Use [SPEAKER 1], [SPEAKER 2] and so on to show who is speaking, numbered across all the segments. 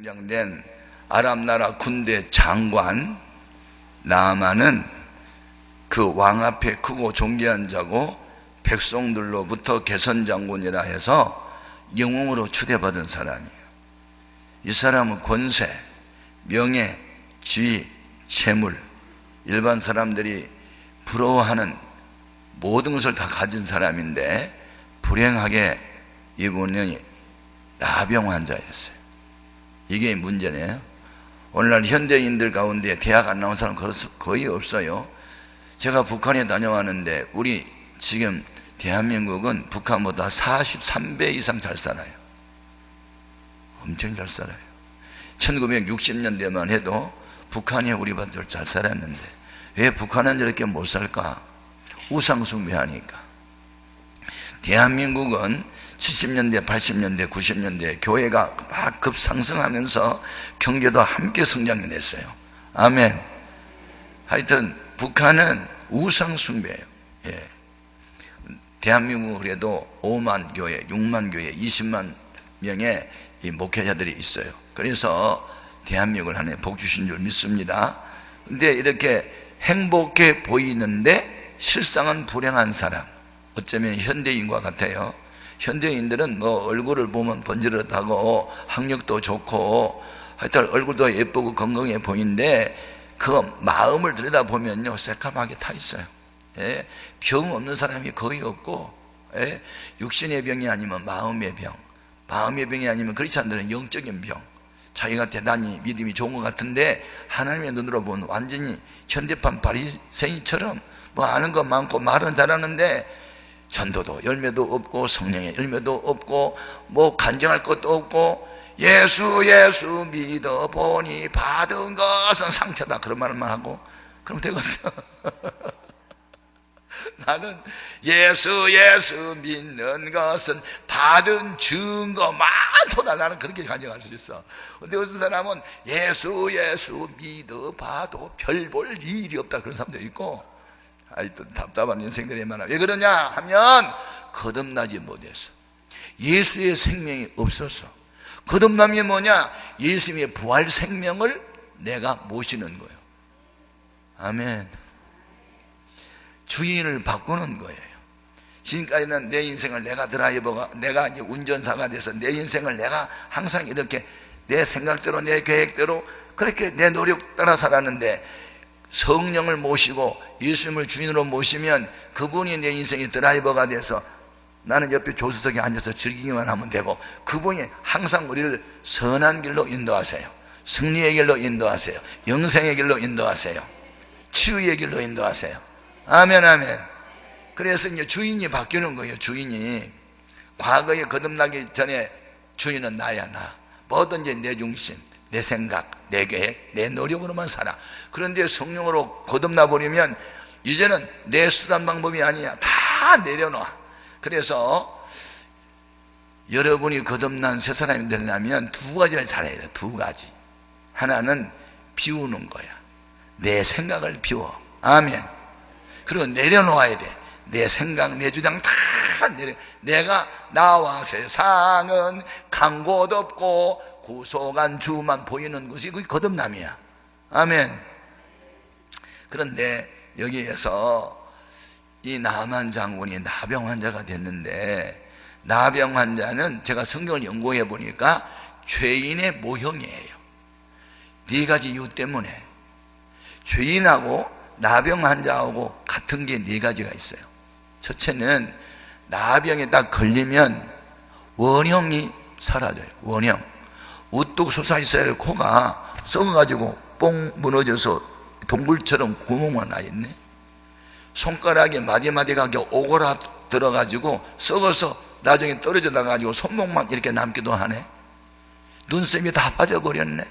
[SPEAKER 1] 된 아람 나라 군대 장관 나아만은 그 왕 앞에 크고 존귀한 자고 백성들로부터 개선장군이라 해서 영웅으로 추대받은 사람이에요. 이 사람은 권세, 명예, 지위, 재물, 일반 사람들이 부러워하는 모든 것을 다 가진 사람인데 불행하게 이분이 나병 환자였어요. 이게 문제네요. 오늘날 현대인들 가운데 대학 안 나온 사람 거의 없어요. 제가 북한에 다녀왔는데 우리 지금 대한민국은 북한보다 43배 이상 잘 살아요. 엄청 잘 살아요. 1960년대만 해도 북한이 우리보다 잘 살았는데 왜 북한은 저렇게 못 살까? 우상숭배하니까. 대한민국은 70년대, 80년대, 90년대 교회가 막 급상승하면서 경제도 함께 성장했어요. 아멘. 하여튼 북한은 우상숭배예요. 예. 대한민국은 그래도 5만 교회, 6만 교회, 20만 명의 이 목회자들이 있어요. 그래서 대한민국을 하나님 복 주신 줄 믿습니다. 근데 이렇게 행복해 보이는데 실상은 불행한 사람, 어쩌면 현대인과 같아요. 현대인들은 뭐 얼굴을 보면 번지르다고 학력도 좋고 하여튼 얼굴도 예쁘고 건강해 보이는데 그 마음을 들여다보면요 새카맣게 타 있어요. 예? 병 없는 사람이 거의 없고, 예? 육신의 병이 아니면 마음의 병, 마음의 병이 아니면 그렇지 않다면 영적인 병. 자기가 대단히 믿음이 좋은 것 같은데 하나님의 눈으로 보면 완전히 현대판 바리새인처럼 뭐 아는 거 많고 말은 잘하는데 전도도 열매도 없고 성령의 열매도 없고 뭐 간증할 것도 없고 예수 믿어보니 받은 것은 상처다 그런 말만 하고 그럼 되겠어. 나는 예수 믿는 것은 받은 증거 많도다. 나는 그렇게 간증할 수 있어. 근데 어떤 사람은 예수 믿어봐도 별 볼 일이 없다 그런 사람도 있고 하여튼 답답한 인생들이 많아. 왜 그러냐 하면 거듭나지 못해서 예수의 생명이 없어서. 거듭남이 뭐냐? 예수님의 부활 생명을 내가 모시는 거예요. 아멘. 주인을 바꾸는 거예요. 지금까지는 내 인생을 내가 드라이버가, 내가 이제 운전사가 돼서 내 인생을 내가 항상 이렇게 내 생각대로 내 계획대로 그렇게 내 노력 따라 살았는데 성령을 모시고 예수님을 주인으로 모시면 그분이 내 인생의 드라이버가 돼서 나는 옆에 조수석에 앉아서 즐기기만 하면 되고 그분이 항상 우리를 선한 길로 인도하세요. 승리의 길로 인도하세요. 영생의 길로 인도하세요. 치유의 길로 인도하세요. 아멘 아멘. 그래서 이제 주인이 바뀌는 거예요. 주인이. 과거에 거듭나기 전에 주인은 나야 나. 뭐든지 내 중심, 내 생각, 내 계획, 내 노력으로만 살아. 그런데 성령으로 거듭나 버리면 이제는 내 수단 방법이 아니야. 다 내려놔. 그래서 여러분이 거듭난 새 사람이 되려면 두 가지를 잘해야 돼. 두 가지. 하나는 비우는 거야. 내 생각을 비워. 아멘. 그리고 내려놓아야 돼. 내 생각, 내 주장 다 내려. 내가 나와 세상은 간 곳 없고 구속한 주만 보이는 것이 그게 거듭남이야. 아멘. 그런데 여기에서 이 나만 장군이 나병 환자가 됐는데 나병 환자는 제가 성경을 연구해 보니까 죄인의 모형이에요. 네 가지 이유 때문에 죄인하고 나병 환자하고 같은 게 네 가지가 있어요. 첫째는 나병에 딱 걸리면 원형이 사라져요. 원형. 우뚝 솟아있어야 코가 썩어가지고 뽕 무너져서 동굴처럼 구멍만 나 있네. 손가락에 마디마디가 오그라 들어가지고 썩어서 나중에 떨어져 나가지고 손목만 이렇게 남기도 하네. 눈썹이 다 빠져버렸네.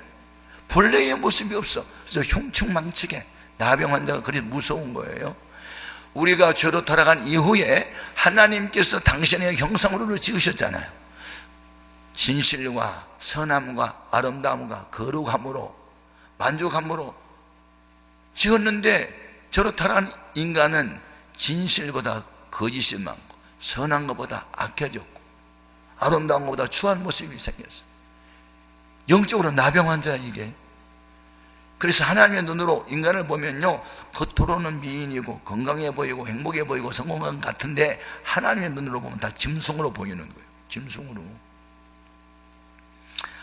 [SPEAKER 1] 본래의 모습이 없어. 그래서 흉측망측해. 나병 환자가 그리 무서운 거예요. 우리가 죄로 타락한 이후에 하나님께서 당신의 형상으로 지으셨잖아요. 진실과 선함과 아름다움과 거룩함으로 만족함으로 지었는데 저로 타락한 인간은 진실보다 거짓이 많고 선한 것보다 악해졌고 아름다운 것보다 추한 모습이 생겼어. 영적으로 나병 환자 이게. 그래서 하나님의 눈으로 인간을 보면요, 겉으로는 미인이고 건강해 보이고 행복해 보이고 성공한 것 같은데 하나님의 눈으로 보면 다 짐승으로 보이는 거예요. 짐승으로.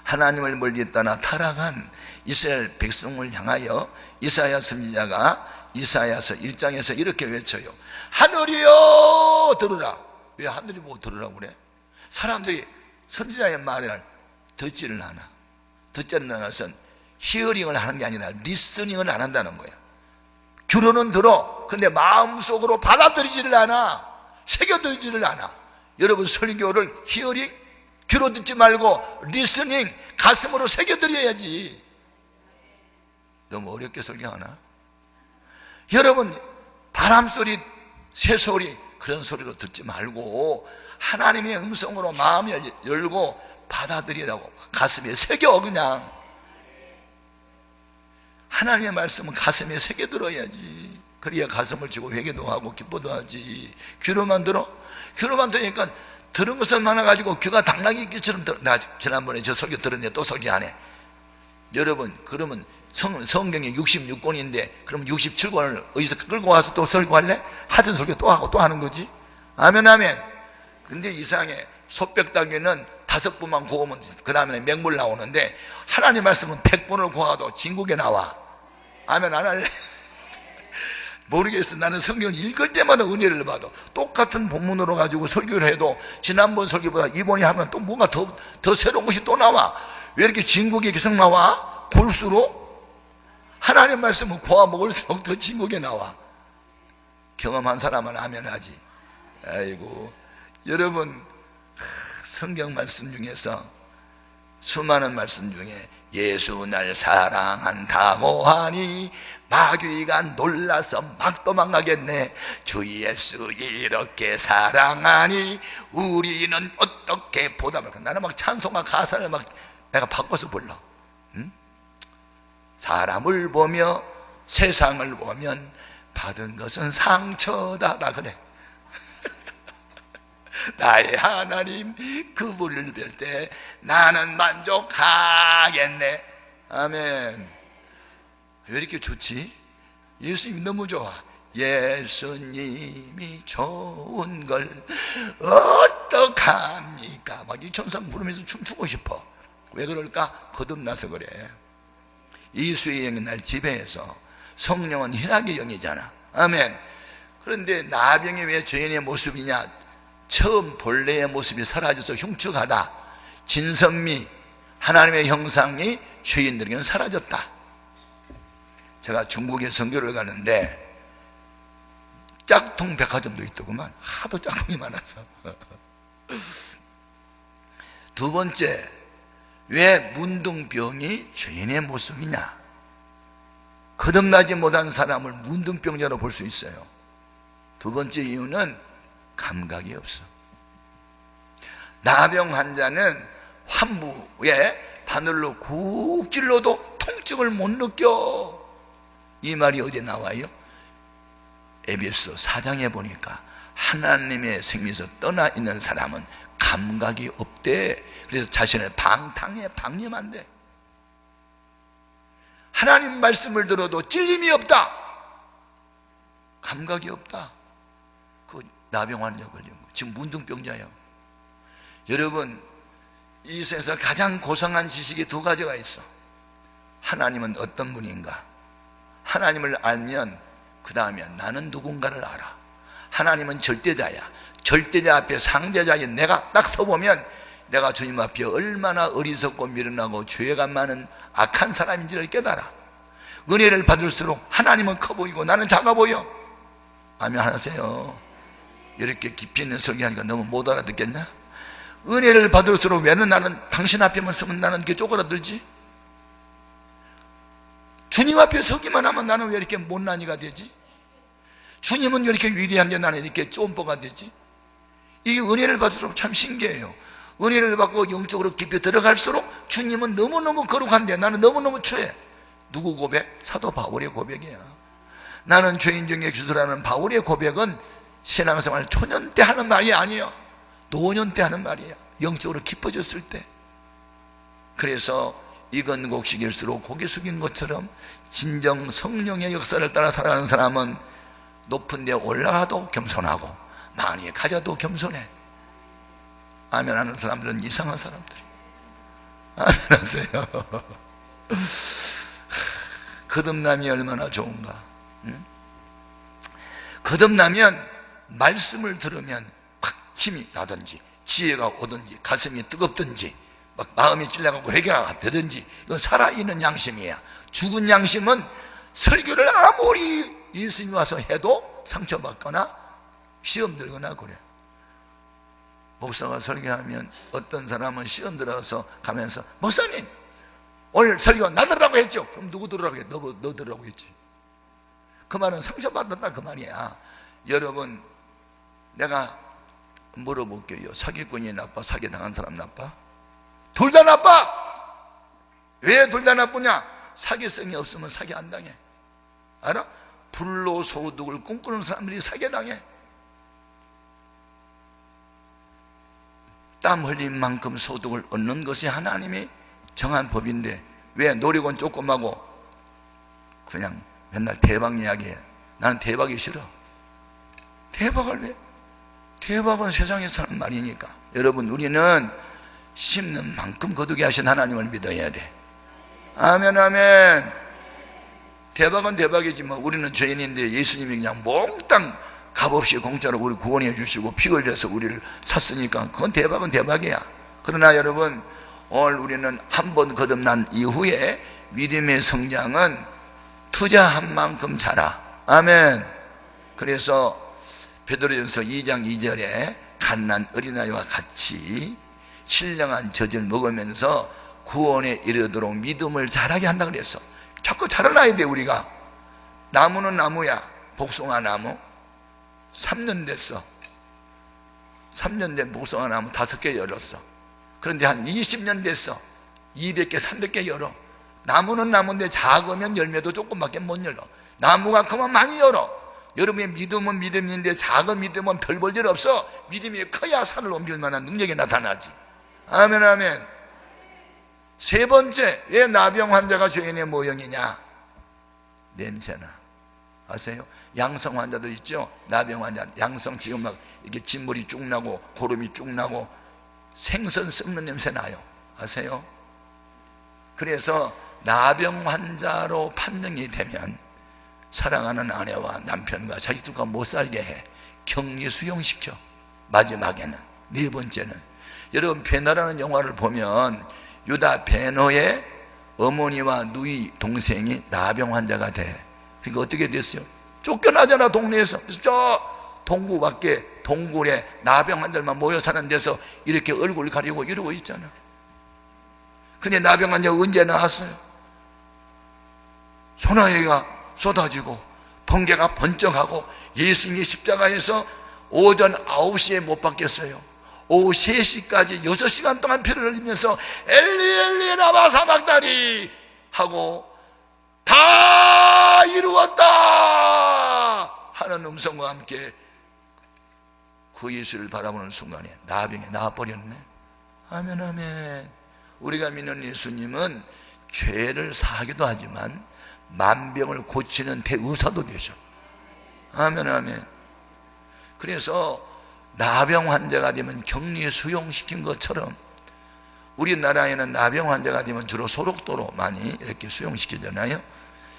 [SPEAKER 1] 하나님을 멀리 떠나 타락한 이스라엘 백성을 향하여 이사야 선지자가 이사야서 1장에서 이렇게 외쳐요. 하늘이여 들으라. 왜 하늘이 보고 들으라고 그래? 사람들이 선지자의 말을 듣지를 않아. 듣지는 않아서 히어링을 하는 게 아니라 리스닝을 안 한다는 거야. 귀로는 들어. 근데 마음속으로 받아들이지를 않아. 새겨들지를 않아. 여러분 설교를 히어링, 귀로 듣지 말고 리스닝, 가슴으로 새겨들여야지. 너무 어렵게 설교하나? 여러분 바람소리, 새소리 그런 소리로 듣지 말고 하나님의 음성으로 마음을 열고 받아들이라고. 가슴에 새겨. 그냥 하나님의 말씀은 가슴에 새겨들어야지. 그래야 가슴을 쥐고 회개도 하고 기뻐도 하지. 귀로만 들어? 귀로만 들으니까 들은 것은 많아가지고 귀가 당나귀처럼 들어. 나 지난번에 저 설교 들었는데 또 설교 안 해. 여러분 그러면 성경이 66권인데 그럼 67권을 어디서 끌고 와서 또 설교할래? 하던 설교 또 하고 또 하는 거지. 아멘 아멘. 근데 이상해. 소백다귀는 5번만 구우면 그 다음에 맹물 나오는데 하나님 말씀은 100번을 구워도 진국에 나와. 아멘 안 할래? 모르겠어. 나는 성경을 읽을 때마다 은혜를 받아. 똑같은 본문으로 가지고 설교를 해도 지난번 설교보다 이번에 하면 또 뭔가 더 새로운 것이 또 나와. 왜 이렇게 진국에 계속 나와? 볼수록 하나님 말씀은 구워 먹을수록 더 진국에 나와. 경험한 사람은 아멘 하지. 아이고 여러분 성경 말씀 중에서 수많은 말씀 중에 예수 날 사랑한다고 하니 마귀가 놀라서 막 도망가겠네. 주 예수 이렇게 사랑하니 우리는 어떻게 보답할까. 나는 막 찬송가 가사를 막 내가 바꿔서 불러. 응? 사람을 보며 세상을 보면 받은 것은 상처다. 나 그래. 나의 하나님 그분을 뵐 때 나는 만족하겠네. 아멘. 왜 이렇게 좋지? 예수님이 너무 좋아. 예수님이 좋은 걸 어떡합니까? 막 이 천상 부르면서 춤추고 싶어. 왜 그럴까? 거듭나서 그래. 이수의 영이 날 지배해서. 성령은 희락의 영이잖아. 아멘. 그런데 나병이 왜 죄인의 모습이냐? 처음 본래의 모습이 사라져서 흉측하다. 진선미 하나님의 형상이 죄인들에게는 사라졌다. 제가 중국에 선교를 가는데 짝퉁 백화점도 있더구만. 하도 짝퉁이 많아서. 두 번째, 왜 문둥병이 죄인의 모습이냐? 거듭나지 못한 사람을 문둥병자로 볼 수 있어요. 두 번째 이유는 감각이 없어. 나병 환자는 환부에 바늘로 쿡 찔러도 통증을 못 느껴. 이 말이 어디에 나와요? 에베소 4장에 보니까 하나님의 생명에서 떠나 있는 사람은 감각이 없대. 그래서 자신을 방탕에 방임한대. 하나님 말씀을 들어도 찔림이 없다. 감각이 없다. 그 나병 환자 걸린 거. 지금 문둥병자예요. 여러분 이 세상에서 가장 고상한 지식이 두 가지가 있어. 하나님은 어떤 분인가? 하나님을 알면 그 다음에 나는 누군가를 알아. 하나님은 절대자야. 절대자 앞에 상대자인 내가 딱 서보면 내가 주님 앞에 얼마나 어리석고 미련하고 죄가 많은 악한 사람인지를 깨달아. 은혜를 받을수록 하나님은 커 보이고 나는 작아 보여. 아멘 하세요. 이렇게 깊이 있는 설교하니까 너무 못 알아듣겠냐? 은혜를 받을수록 왜 나는 당신 앞에만 서면 나는 이렇게 쪼그라들지? 주님 앞에 서기만 하면 나는 왜 이렇게 못난이가 되지? 주님은 왜 이렇게 위대한데 나는 이렇게 쫌뽀가 되지? 이게 은혜를 받을수록 참 신기해요. 은혜를 받고 영적으로 깊이 들어갈수록 주님은 너무너무 거룩한데 나는 너무너무 추해. 누구 고백? 사도 바울의 고백이야. 나는 죄인 중에 주소라는 바울의 고백은 신앙생활 초년 때 하는 말이 아니에요. 노년 때 하는 말이에요. 영적으로 깊어졌을 때. 그래서 익은 곡식일수록 고개 숙인 것처럼 진정 성령의 역사를 따라 살아가는 사람은 높은 데 올라가도 겸손하고 많이 가져도 겸손해. 아멘 하는 사람들은 이상한 사람들. 아멘 하세요. 거듭남이 얼마나 좋은가. 응? 거듭나면 말씀을 들으면 확 힘이 나든지 지혜가 오든지 가슴이 뜨겁든지 막 마음이 찔려가고 회개가 되든지, 이건 살아있는 양심이야. 죽은 양심은 설교를 아무리 예수님이 와서 해도 상처받거나 시험 들거나 그래. 목사가 설교하면 어떤 사람은 시험 들어서 가면서 목사님 오늘 설교 나 들으라고 했죠. 그럼 누구 들으라고 했지? 너 들으라고 했지. 그 말은 상처받았다 그 말이야. 여러분, 내가 물어볼게요. 사기꾼이 나빠? 사기당한 사람 나빠? 둘 다 나빠. 왜 둘 다 나쁘냐? 사기성이 없으면 사기 안 당해. 알아? 불로소득을 꿈꾸는 사람들이 사기당해. 땀 흘린 만큼 소득을 얻는 것이 하나님이 정한 법인데 왜 노력은 조금하고 그냥 맨날 대박 이야기해. 나는 대박이 싫어. 대박을 왜? 대박은 세상에 사는 말이니까. 여러분, 우리는 심는 만큼 거두게 하신 하나님을 믿어야 돼. 아멘 아멘. 대박은 대박이지 뭐. 우리는 죄인인데 예수님이 그냥 몽땅 값없이 공짜로 우리 구원해 주시고 피 흘려서 우리를 샀으니까 그건 대박은 대박이야. 그러나 여러분, 오늘 우리는 한 번 거듭난 이후에 믿음의 성장은 투자한 만큼 자라. 아멘. 그래서 베드로전서 2장 2절에 갓난 어린아이와 같이 신령한 젖을 먹으면서 구원에 이르도록 믿음을 자라게 한다 그랬어. 자꾸 자라나야 돼. 우리가 나무는 나무야. 복숭아 나무 3년 됐어. 3년 된 복숭아 나무 5개 열었어. 그런데 한 20년 됐어. 200개 300개 열어. 나무는 나무인데 작으면 열매도 조금밖에 못 열어. 나무가 크면 많이 열어. 여러분의 믿음은 믿음인데 작은 믿음은 별 볼 일 없어. 믿음이 커야 산을 옮길 만한 능력이 나타나지. 아멘 아멘. 세 번째, 왜 나병 환자가 죄인의 모형이냐? 냄새나. 아세요? 양성 환자들 있죠? 나병 환자. 양성 지금 막 이렇게 진물이 쭉 나고 고름이 쭉 나고 생선 썩는 냄새 나요. 아세요? 그래서 나병 환자로 판명이 되면 사랑하는 아내와 남편과 자식들과 못 살게 해. 격리 수용시켜. 마지막에는. 네 번째는, 여러분 베너라는 영화를 보면 유다 베너의 어머니와 누이 동생이 나병 환자가 돼. 그러니까 어떻게 됐어요? 쫓겨나잖아 동네에서. 그래서 저 동구 밖에 동굴에 나병 환자만 모여 사는 데서 이렇게 얼굴 가리고 이러고 있잖아. 근데 나병 환자가 언제 나왔어요? 소나기가 쏟아지고 번개가 번쩍하고 예수님이 십자가에서 오전 9시에 못 박혔어요. 오후 3시까지 6시간 동안 피를 흘리면서 엘리 엘리 라마 사박다니 하고 다 이루었다 하는 음성과 함께 그 예수를 바라보는 순간에 나병에 나와버렸네. 아멘 아멘. 우리가 믿는 예수님은 죄를 사하기도 하지만 만병을 고치는 대의사도 되죠. 아멘 아멘. 그래서 나병 환자가 되면 격리 수용시킨 것처럼 우리나라에는 나병 환자가 되면 주로 소록도로 많이 이렇게 수용시키잖아요.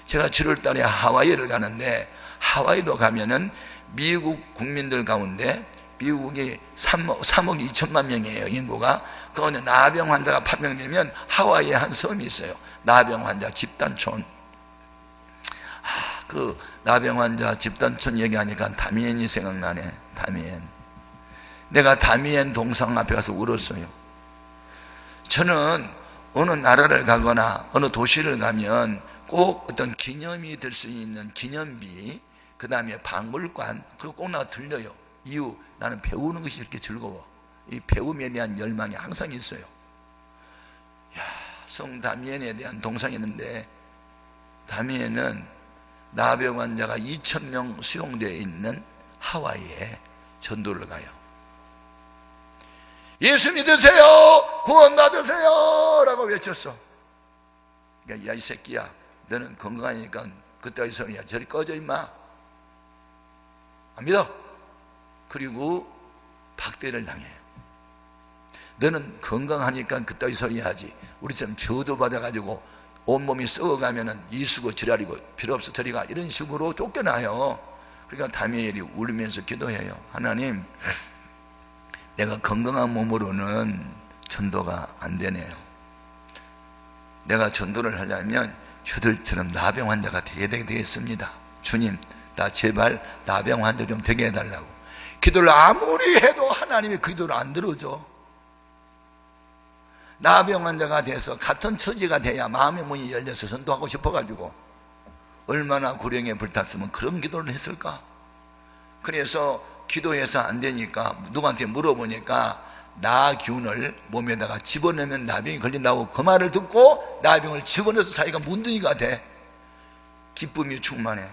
[SPEAKER 1] 제가 7월 달에 하와이를 가는데 하와이도 가면은 미국 국민들 가운데 미국이 3억 2천만 명이에요. 인구가. 그런데 나병 환자가 판명되면 하와이에 한 섬이 있어요. 나병 환자 집단촌. 그 나병 환자 집단촌 얘기하니까 다미엔이 생각나네. 다미엔. 내가 다미엔 동상 앞에 가서 울었어요. 저는 어느 나라를 가거나 어느 도시를 가면 꼭 어떤 기념이 될 수 있는 기념비, 그 다음에 박물관, 그리고 꼭 나가 들려요. 이유, 나는 배우는 것이 이렇게 즐거워. 이 배움에 대한 열망이 항상 있어요. 야, 성 다미엔에 대한 동상이 있는데 다미엔은 나병 환자가 2,000명 수용되어 있는 하와이에 전도를 가요. 예수 믿으세요! 구원 받으세요! 라고 외쳤어. 야, 이 새끼야, 너는 건강하니까 그따위 소리야, 저리 꺼져 임마. 안 믿어? 그리고 박대를 당해요. 너는 건강하니까 그따위 소리 하지, 우리처럼 저도 받아가지고 온몸이 썩어가면은 이수고 지랄이고 필요 없어 저리 가, 이런 식으로 쫓겨나요. 그러니까 다니엘이 울면서 기도해요. 하나님, 내가 건강한 몸으로는 전도가 안 되네요. 내가 전도를 하려면 저들처럼 나병 환자가 되겠습니다. 주님, 나 제발 나병 환자 좀 되게 해달라고. 기도를 아무리 해도 하나님이 그 기도를 안 들어줘. 나병 환자가 돼서 같은 처지가 돼야 마음의 문이 열려서 전도하고 싶어가지고 얼마나 구령에 불탔으면 그런 기도를 했을까. 그래서 기도해서 안 되니까 누구한테 물어보니까 나 기운을 몸에다가 집어넣으면 나병이 걸린다고 그 말을 듣고 나병을 집어넣어서 자기가 문둥이가 돼. 기쁨이 충만해.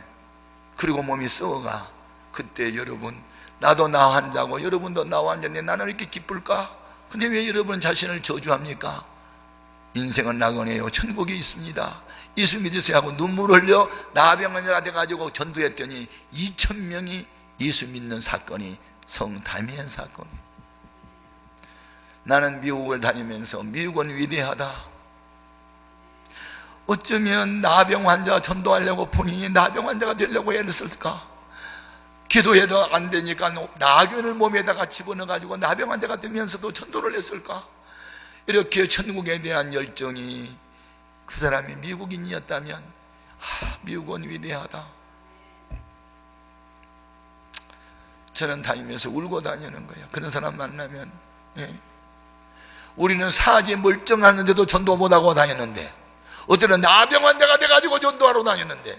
[SPEAKER 1] 그리고 몸이 썩어가. 그때 여러분, 나도 나 환자고 여러분도 나 환자인데 나는 왜 이렇게 기쁠까? 근데 왜 여러분 자신을 저주합니까? 인생은 낙원이에요. 천국이 있습니다. 예수 믿으세요 하고 눈물 흘려 나병 환자가 돼가지고 전도했더니 2,000명이 예수 믿는 사건이 성담이한 사건이. 나는 미국을 다니면서 미국은 위대하다. 어쩌면 나병 환자 전도하려고 본인이 나병 환자가 되려고 애를 쓸까? 기도해도 안 되니까 나균을 몸에다가 집어넣어가지고 나병 환자가 되면서도 전도를 했을까? 이렇게 천국에 대한 열정이, 그 사람이 미국인이었다면 미국은 위대하다. 저는 다니면서 울고 다니는 거예요. 그런 사람 만나면. 우리는 사지 멀쩡하는데도 전도 못하고 다녔는데, 어때는 나병 환자가 돼가지고 전도하러 다녔는데,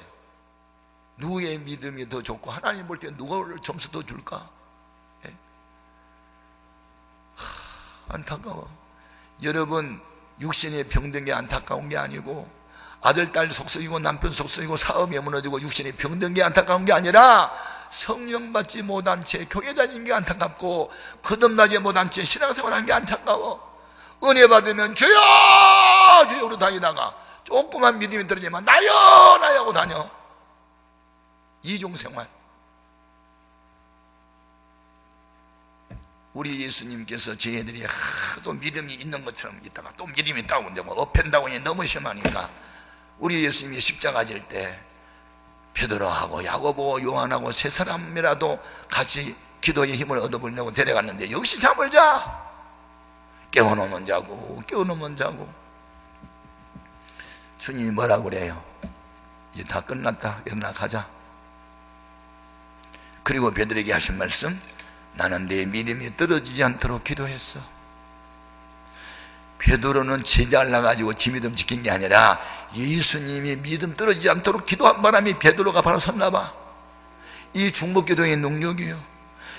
[SPEAKER 1] 누구의 믿음이 더 좋고 하나님 볼 때 누구를 점수 더 줄까? 안타까워. 여러분, 육신이 병든 게 안타까운 게 아니고, 아들 딸 속썩이고 남편 속썩이고 사업이 무너지고 육신이 병든 게 안타까운 게 아니라 성령 받지 못한 채 교회 다니는 게 안타깝고 거듭나지 못한 채 신앙생활하는 게 안타까워. 은혜 받으면 주여 주여로 다니다가 조그만 믿음이 들어지만 나여 나여 하고 다녀. 이중생활. 우리 예수님께서 저희들이 또 믿음이 있는 것처럼 있다가 또 믿음이 있다고 이제 뭐 업앤다운이 너무 심하니까 우리 예수님이 십자가 질 때 베드로하고 야고보 요한하고 세 사람이라도 같이 기도의 힘을 얻어보려고 데려갔는데 역시 잠을 자. 깨워놓으면 자고 깨워놓으면 자고. 주님이 뭐라고 그래요? 이제 다 끝났다. 일어나 가자. 그리고 베드로에게 하신 말씀, 나는 내 믿음이 떨어지지 않도록 기도했어. 베드로는 제자를 나가지고 지 믿음 지킨 게 아니라 예수님이 믿음 떨어지지 않도록 기도한 바람이 베드로가 바로 섰나 봐. 이 중보기도의 능력이요.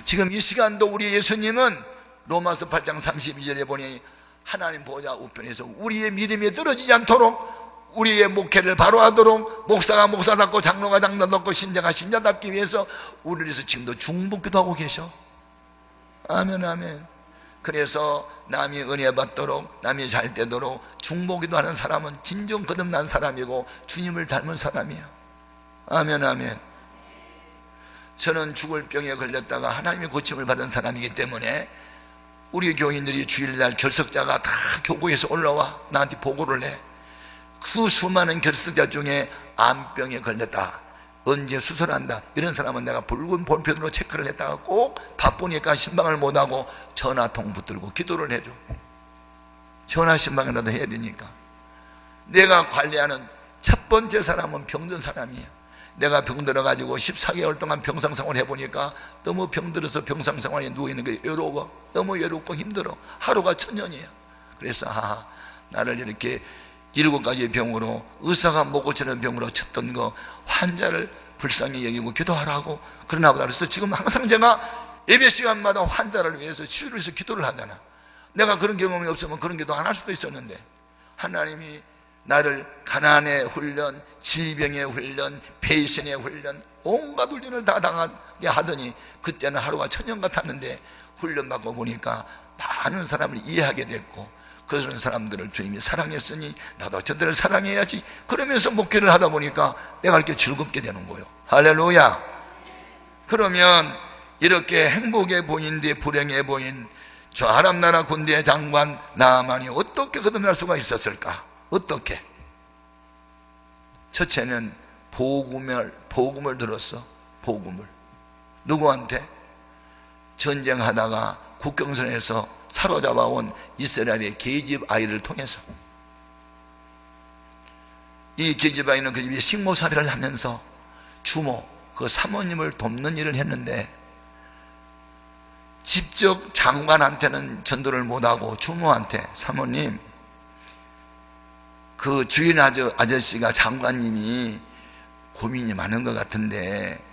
[SPEAKER 1] 지금 이 시간도 우리 예수님은 로마서 8장 32절에 보니 하나님 보좌 우편에서 우리의 믿음이 떨어지지 않도록 우리의 목회를 바로 하도록 목사가 목사답고 장로가 장로답고 신자가 신자답기 위해서 우리를 위해서 지금도 중보기도하고 계셔. 아멘 아멘. 그래서 남이 은혜 받도록 남이 잘 되도록 중보기도하는 사람은 진정 거듭난 사람이고 주님을 닮은 사람이야. 아멘 아멘. 저는 죽을 병에 걸렸다가 하나님의 고침을 받은 사람이기 때문에 우리 교인들이 주일날 결석자가 다 교구에서 올라와 나한테 보고를 해. 그 수많은 결석자 중에 암병에 걸렸다, 언제 수술한다, 이런 사람은 내가 붉은 볼펜으로 체크를 했다가 꼭 바쁘니까 신방을 못하고 전화통 붙들고 기도를 해줘. 전화 신방이라도 해야 되니까. 내가 관리하는 첫 번째 사람은 병든 사람이야. 내가 병들어가지고 14개월 동안 병상생활 해보니까 너무 병들어서 병상생활에 누워있는 게 외로워. 너무 외롭고 힘들어. 하루가 천년이야. 그래서 나를 이렇게 7가지의 병으로, 의사가 못 고치는 병으로 쳤던 거 환자를 불쌍히 여기고 기도하라고 그러나 보다. 그래서 지금 항상 제가 예배 시간마다 환자를 위해서 치유를 해서 기도를 하잖아. 내가 그런 경험이 없으면 그런 기도 안 할 수도 있었는데 하나님이 나를 가난의 훈련, 질병의 훈련, 배신의 훈련, 온갖 훈련을 다 당하게 하더니 그때는 하루가 천년 같았는데 훈련받고 보니까 많은 사람을 이해하게 됐고 그런 사람들을 주님이 사랑했으니 나도 저들을 사랑해야지. 그러면서 목회를 하다 보니까 내가 이렇게 즐겁게 되는 거예요. 할렐루야. 그러면 이렇게 행복해 보이는데 불행해 보인 저 아람나라 군대의 장관 나아만이 어떻게 거듭날 수가 있었을까? 어떻게? 첫째는 복음을 들었어. 복음을. 누구한테? 전쟁하다가 국경선에서 사로잡아온 이스라엘의 계집 아이를 통해서. 이 계집 아이는 그 집에 식모살이를 하면서 주모, 그 사모님을 돕는 일을 했는데 직접 장관한테는 전도를 못하고 주모한테, 사모님, 그 주인 아저씨가 장관님이 고민이 많은 것 같은데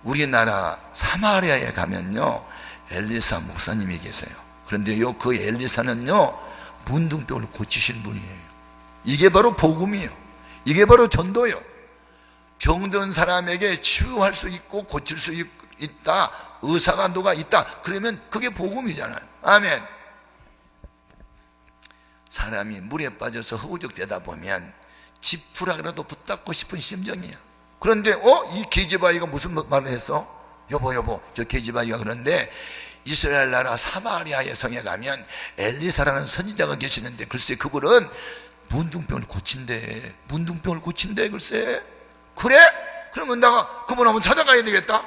[SPEAKER 1] 우리나라 사마리아에 가면요 엘리사 목사님이 계세요. 그런데요 그 엘리사는요 문둥병을 고치신 분이에요. 이게 바로 복음이에요. 이게 바로 전도예요. 병든 사람에게 치유할 수 있고 고칠 수 있다. 의사가 누가 있다. 그러면 그게 복음이잖아요. 아멘. 사람이 물에 빠져서 허우적대다 보면 지푸라기라도 붙잡고 싶은 심정이야. 그런데 이 계집아이가 무슨 말을 했어? 여보 저 계집아이가 그런데 이스라엘 나라 사마리아의 성에 가면 엘리사라는 선지자가 계시는데 글쎄 그분은 문둥병을 고친대 글쎄. 그래? 그러면 내가 그분 한번 찾아가야 되겠다.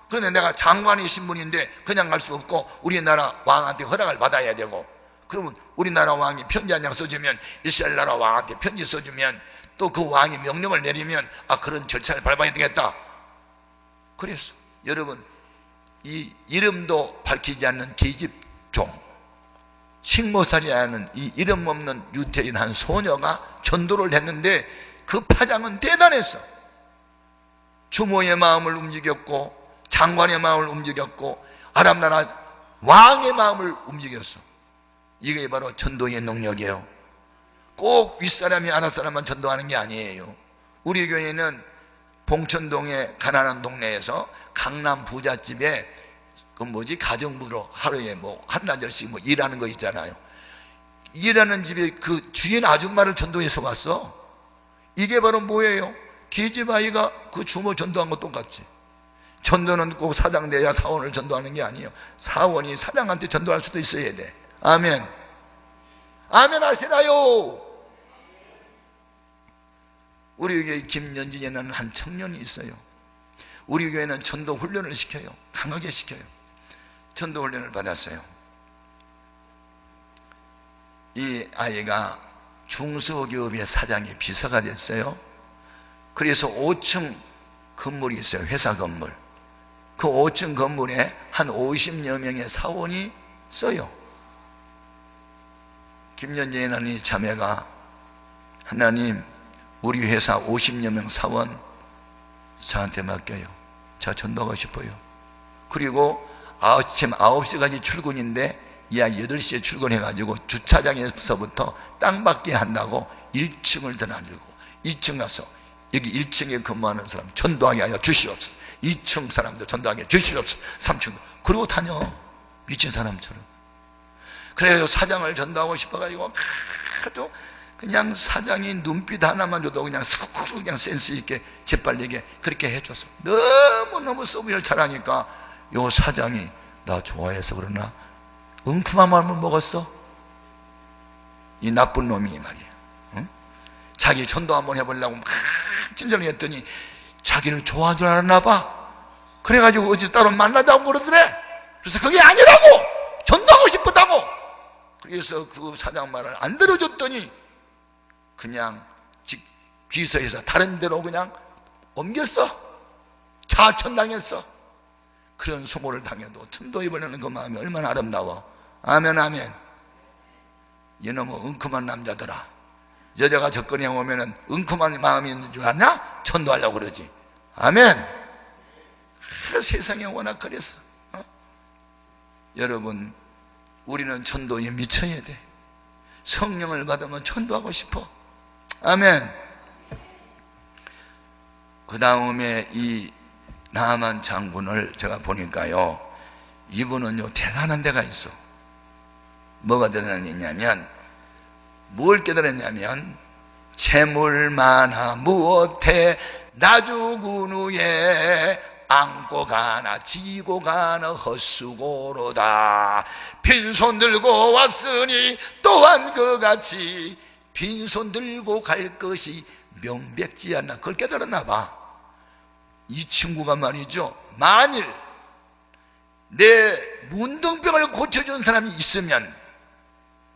[SPEAKER 1] 그런데 내가 장관이신 분인데 그냥 갈 수 없고 우리나라 왕한테 허락을 받아야 되고, 그러면 우리나라 왕이 편지 한 장 써주면, 이스라엘 나라 왕한테 편지 써주면, 또 그 왕이 명령을 내리면 그런 절차를 밟아야 되겠다. 그랬어. 여러분, 이 이름도 밝히지 않는 계집종, 식모살이라는 이 이름 없는 유태인 한 소녀가 전도를 했는데 그 파장은 대단했어. 주모의 마음을 움직였고 장관의 마음을 움직였고 아람나라 왕의 마음을 움직였어. 이게 바로 전도의 능력이에요. 꼭 윗사람이 아랫사람만 전도하는 게 아니에요. 우리 교회는 봉천동의 가난한 동네에서 강남 부잣집에 가정부로 하루에 한나절씩 일하는 거 있잖아요. 일하는 집에 그 주인 아줌마를 전도해서 왔어. 이게 바로 뭐예요? 계집아이가 그 주모 전도한 거 똑같지. 전도는 꼭 사장 돼야 사원을 전도하는 게 아니에요. 사원이 사장한테 전도할 수도 있어야 돼. 아멘. 아멘 하시나요? 우리 교회 김연진이라는 한 청년이 있어요. 우리 교회는 전도 훈련을 시켜요. 강하게 시켜요. 전도 훈련을 받았어요. 이 아이가 중소기업의 사장의 비서가 됐어요. 그래서 5층 건물이 있어요. 회사 건물. 그 5층 건물에 한 50여 명의 사원이 써요. 김연재라는 이 자매가, 하나님, 우리 회사 50여 명 사원 저한테 맡겨요. 저 전도하고 싶어요. 그리고 아침 9시까지 출근인데 이 아이 8시에 출근해가지고 주차장에서부터 땅받기 한다고 1층을 더 놔주고 2층 가서 여기 1층에 근무하는 사람 전도하게 하여 주시옵소서. 2층 사람들 전도하게 주시옵소서. 3층. 그러고 다녀. 미친 사람처럼. 그래서 사장을 전도하고 싶어가지고 아주 그냥 사장이 눈빛 하나만 줘도 그냥 센스 있게 재빨리게 그렇게 해줬어. 너무너무 서비스를 잘하니까 요 사장이 나 좋아해서 그러나 엉큼한 마음을 먹었어. 이 나쁜 놈이 말이야. 응? 자기 전도 한번 해보려고 막 진정을 했더니 자기를 좋아하는 줄 알았나 봐. 그래가지고 어제 따로 만나자고 그러더래. 그래서 그게 아니라고! 전도하고 싶었다고! 그래서 그 사장 말을 안 들어줬더니 그냥 비서에서 다른 데로 그냥 옮겼어. 자천당했어. 그런 수모를 당해도 전도 입으려는 그 마음이 얼마나 아름다워. 아멘 아멘. 이놈의 엉큼한 남자들아, 여자가 접근해 오면은 엉큼한 마음이 있는 줄 아냐? 전도하려고 그러지. 아멘. 세상에 워낙 그랬어. 여러분, 우리는 전도에 미쳐야 돼. 성령을 받으면 전도하고 싶어. 아멘. 그 다음에 이 나아만 장군을 제가 보니까요, 이분은요 대단한 데가 있어. 뭐가 대단했냐면 뭘 깨달았냐면 재물 많아 무엇해 나 죽은 후에 안고 가나 지고 가나 헛수고로다. 빈손 들고 왔으니 또한 그같이 빈손 들고 갈 것이 명백지 않나. 그걸 깨달았나 봐. 이 친구가 말이죠, 만일 내 문둥병을 고쳐준 사람이 있으면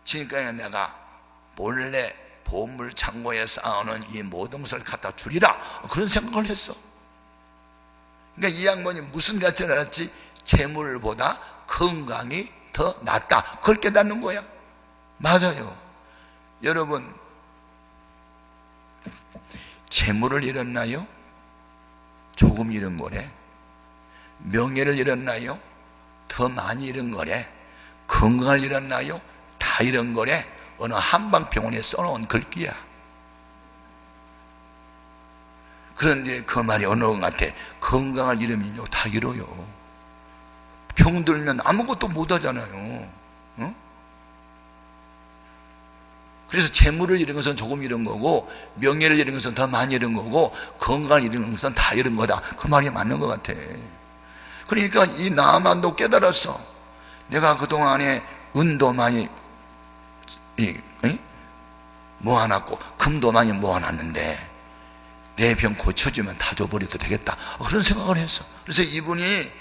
[SPEAKER 1] 지금까지 내가 몰래 보물 창고에 쌓아놓은 이 모든 것을 갖다 주리라, 그런 생각을 했어. 그러니까 이 양반이 무슨 가치를 알았지? 재물보다 건강이 더 낫다. 그걸 깨닫는 거야. 맞아요. 여러분, 재물을 잃었나요? 조금 잃은 거래. 명예를 잃었나요? 더 많이 잃은 거래. 건강을 잃었나요? 다 잃은 거래. 어느 한방병원에 써놓은 글귀야. 그런데 그 말이 어느 것 같아. 건강을 잃으면요 다 잃어요. 병들면 아무것도 못하잖아요. 어? 그래서 재물을 잃은 것은 조금 잃은 거고, 명예를 잃은 것은 더 많이 잃은 거고, 건강을 잃은 것은 다 잃은 거다. 그 말이 맞는 것 같아. 그러니까 이 나만도 깨달았어. 내가 그동안에 은도 많이 모아놨고 금도 많이 모아놨는데 내 병 고쳐주면 다 줘버려도 되겠다, 그런 생각을 했어. 그래서 이분이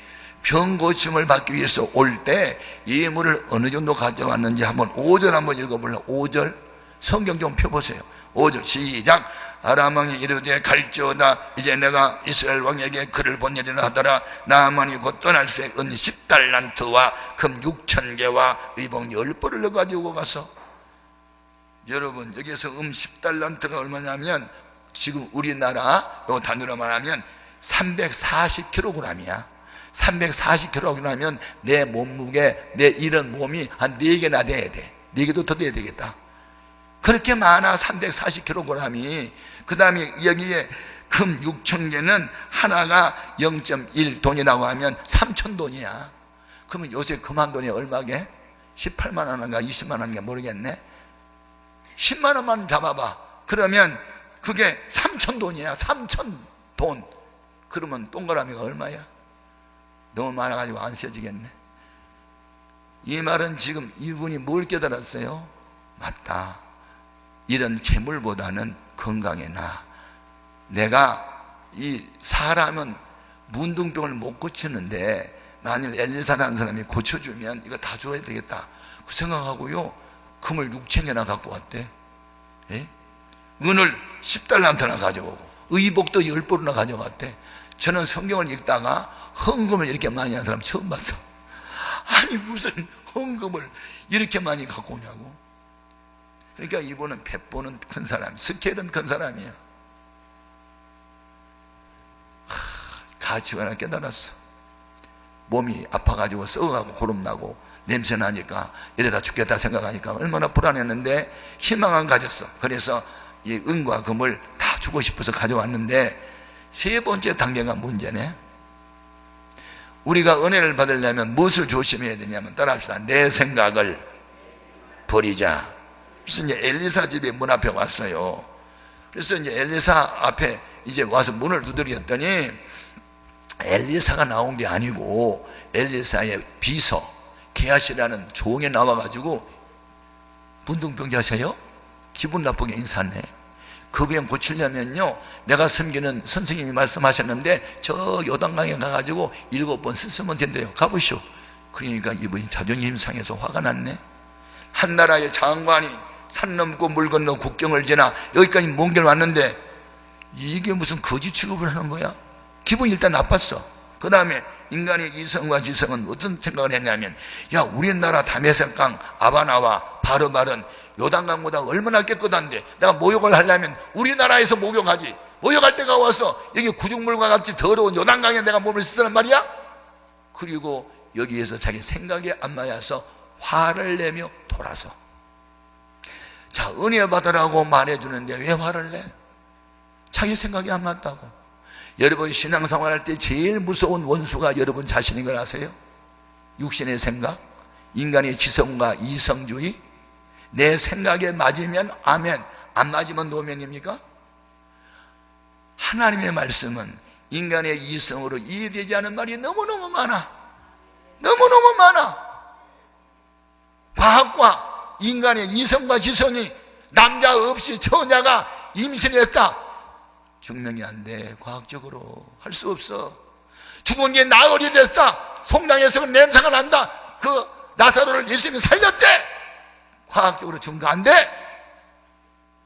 [SPEAKER 1] 병 고침을 받기 위해서 올 때 예물을 어느 정도 가져왔는지 한번 5절 한번 읽어볼래? 5절 성경 좀 펴보세요. 5절 시작. 아람왕이 이르되 갈지어다. 이제 내가 이스라엘 왕에게 그를 보내리라 하더라. 나아만이 곧 떠날새 은 10달란트와 금 6,000개와 의복 10벌을 가지고 가서, 여러분 여기에서 10달란트가 얼마냐면 지금 우리나라 요 단위로 말하면 340kg이야. 340kg이면 내 몸무게, 내 이런 몸이 한 4개나 돼야 돼. 4개도 더 돼야 되겠다. 그렇게 많아. 340kg이. 그 다음에 여기에 금 6,000개는 하나가 0.1돈이라고 하면 3,000돈이야. 그러면 요새 금한 돈이 얼마게? 18만 원인가 20만 원인가 모르겠네. 10만 원만 잡아봐. 그러면 그게 3,000돈이야. 3,000돈. 그러면 동그라미가 얼마야? 너무 많아가지고 안 써지겠네. 이 말은 지금 이분이 뭘 깨달았어요? 맞다. 이런 재물보다는 건강에 나. 내가 이 사람은 문둥병을 못 고치는데 만일 엘리사라는 사람이 고쳐주면 이거 다 줘야 되겠다, 그 생각하고요 금을 6,000개나 갖고 왔대. 예? 은을 10달란트나 가져오고 의복도 10벌이나 가져왔대. 저는 성경을 읽다가 헌금을 이렇게 많이 한 사람 처음 봤어. 아니 무슨 헌금을 이렇게 많이 갖고 오냐고. 그러니까 이분은 백보는 큰 사람, 스케일은 큰 사람이야. 가치관을 하나 깨달았어. 몸이 아파가지고 썩어가고 고름나고 냄새나니까 이러다 죽겠다 생각하니까 얼마나 불안했는데 희망을 가졌어. 그래서 이 은과 금을 다 주고 싶어서 가져왔는데, 세 번째 단계가 문제네. 우리가 은혜를 받으려면 무엇을 조심해야 되냐면, 따라합시다. 내 생각을 버리자. 그래서 이제 엘리사 집에 문 앞에 왔어요. 그래서 이제 엘리사 앞에 이제 와서 문을 두드렸더니 엘리사가 나온 게 아니고 엘리사의 비서 게하시라는 종에 나와가지고 문둥병자세요? 기분 나쁘게 인사하네. 그 병 고치려면요 내가 섬기는 선생님이 말씀하셨는데 저 요단강에 가가지고 7번 씻으면 된대요. 가보시오. 그러니까 이분이 자존심 상해서 화가 났네. 한 나라의 장관이 산 넘고 물 건너 국경을 지나 여기까지 먼 길 왔는데 이게 무슨 거지 취급을 하는 거야? 기분이 일단 나빴어. 그 다음에 인간의 이성과 지성은 어떤 생각을 했냐면, 야 우리나라 다메섹강 아바나와 바르발은 요단강보다 얼마나 깨끗한데 내가 목욕을 하려면 우리나라에서 목욕하지, 목욕할 때가 와서 여기 구중물과 같이 더러운 요단강에 내가 몸을 쓰란 말이야? 그리고 여기에서 자기 생각에 안 맞아서 화를 내며 돌아서. 자, 은혜 받으라고 말해주는데 왜 화를 내? 자기 생각이 안 맞다고. 여러분 신앙생활 할 때 제일 무서운 원수가 여러분 자신인 걸 아세요? 육신의 생각, 인간의 지성과 이성주의, 내 생각에 맞으면 아멘, 안 맞으면 노멘입니까? 하나님의 말씀은 인간의 이성으로 이해되지 않은 말이 너무너무 많아. 너무너무 많아. 과학과 인간의 이성과 지성이 남자 없이 처녀가 임신했다, 증명이 안 돼. 과학적으로 할 수 없어. 죽은 게 나흘이 됐다, 성당에서 냄새가 난다, 그 나사로를 예수님이 살렸대, 과학적으로 증거 안 돼.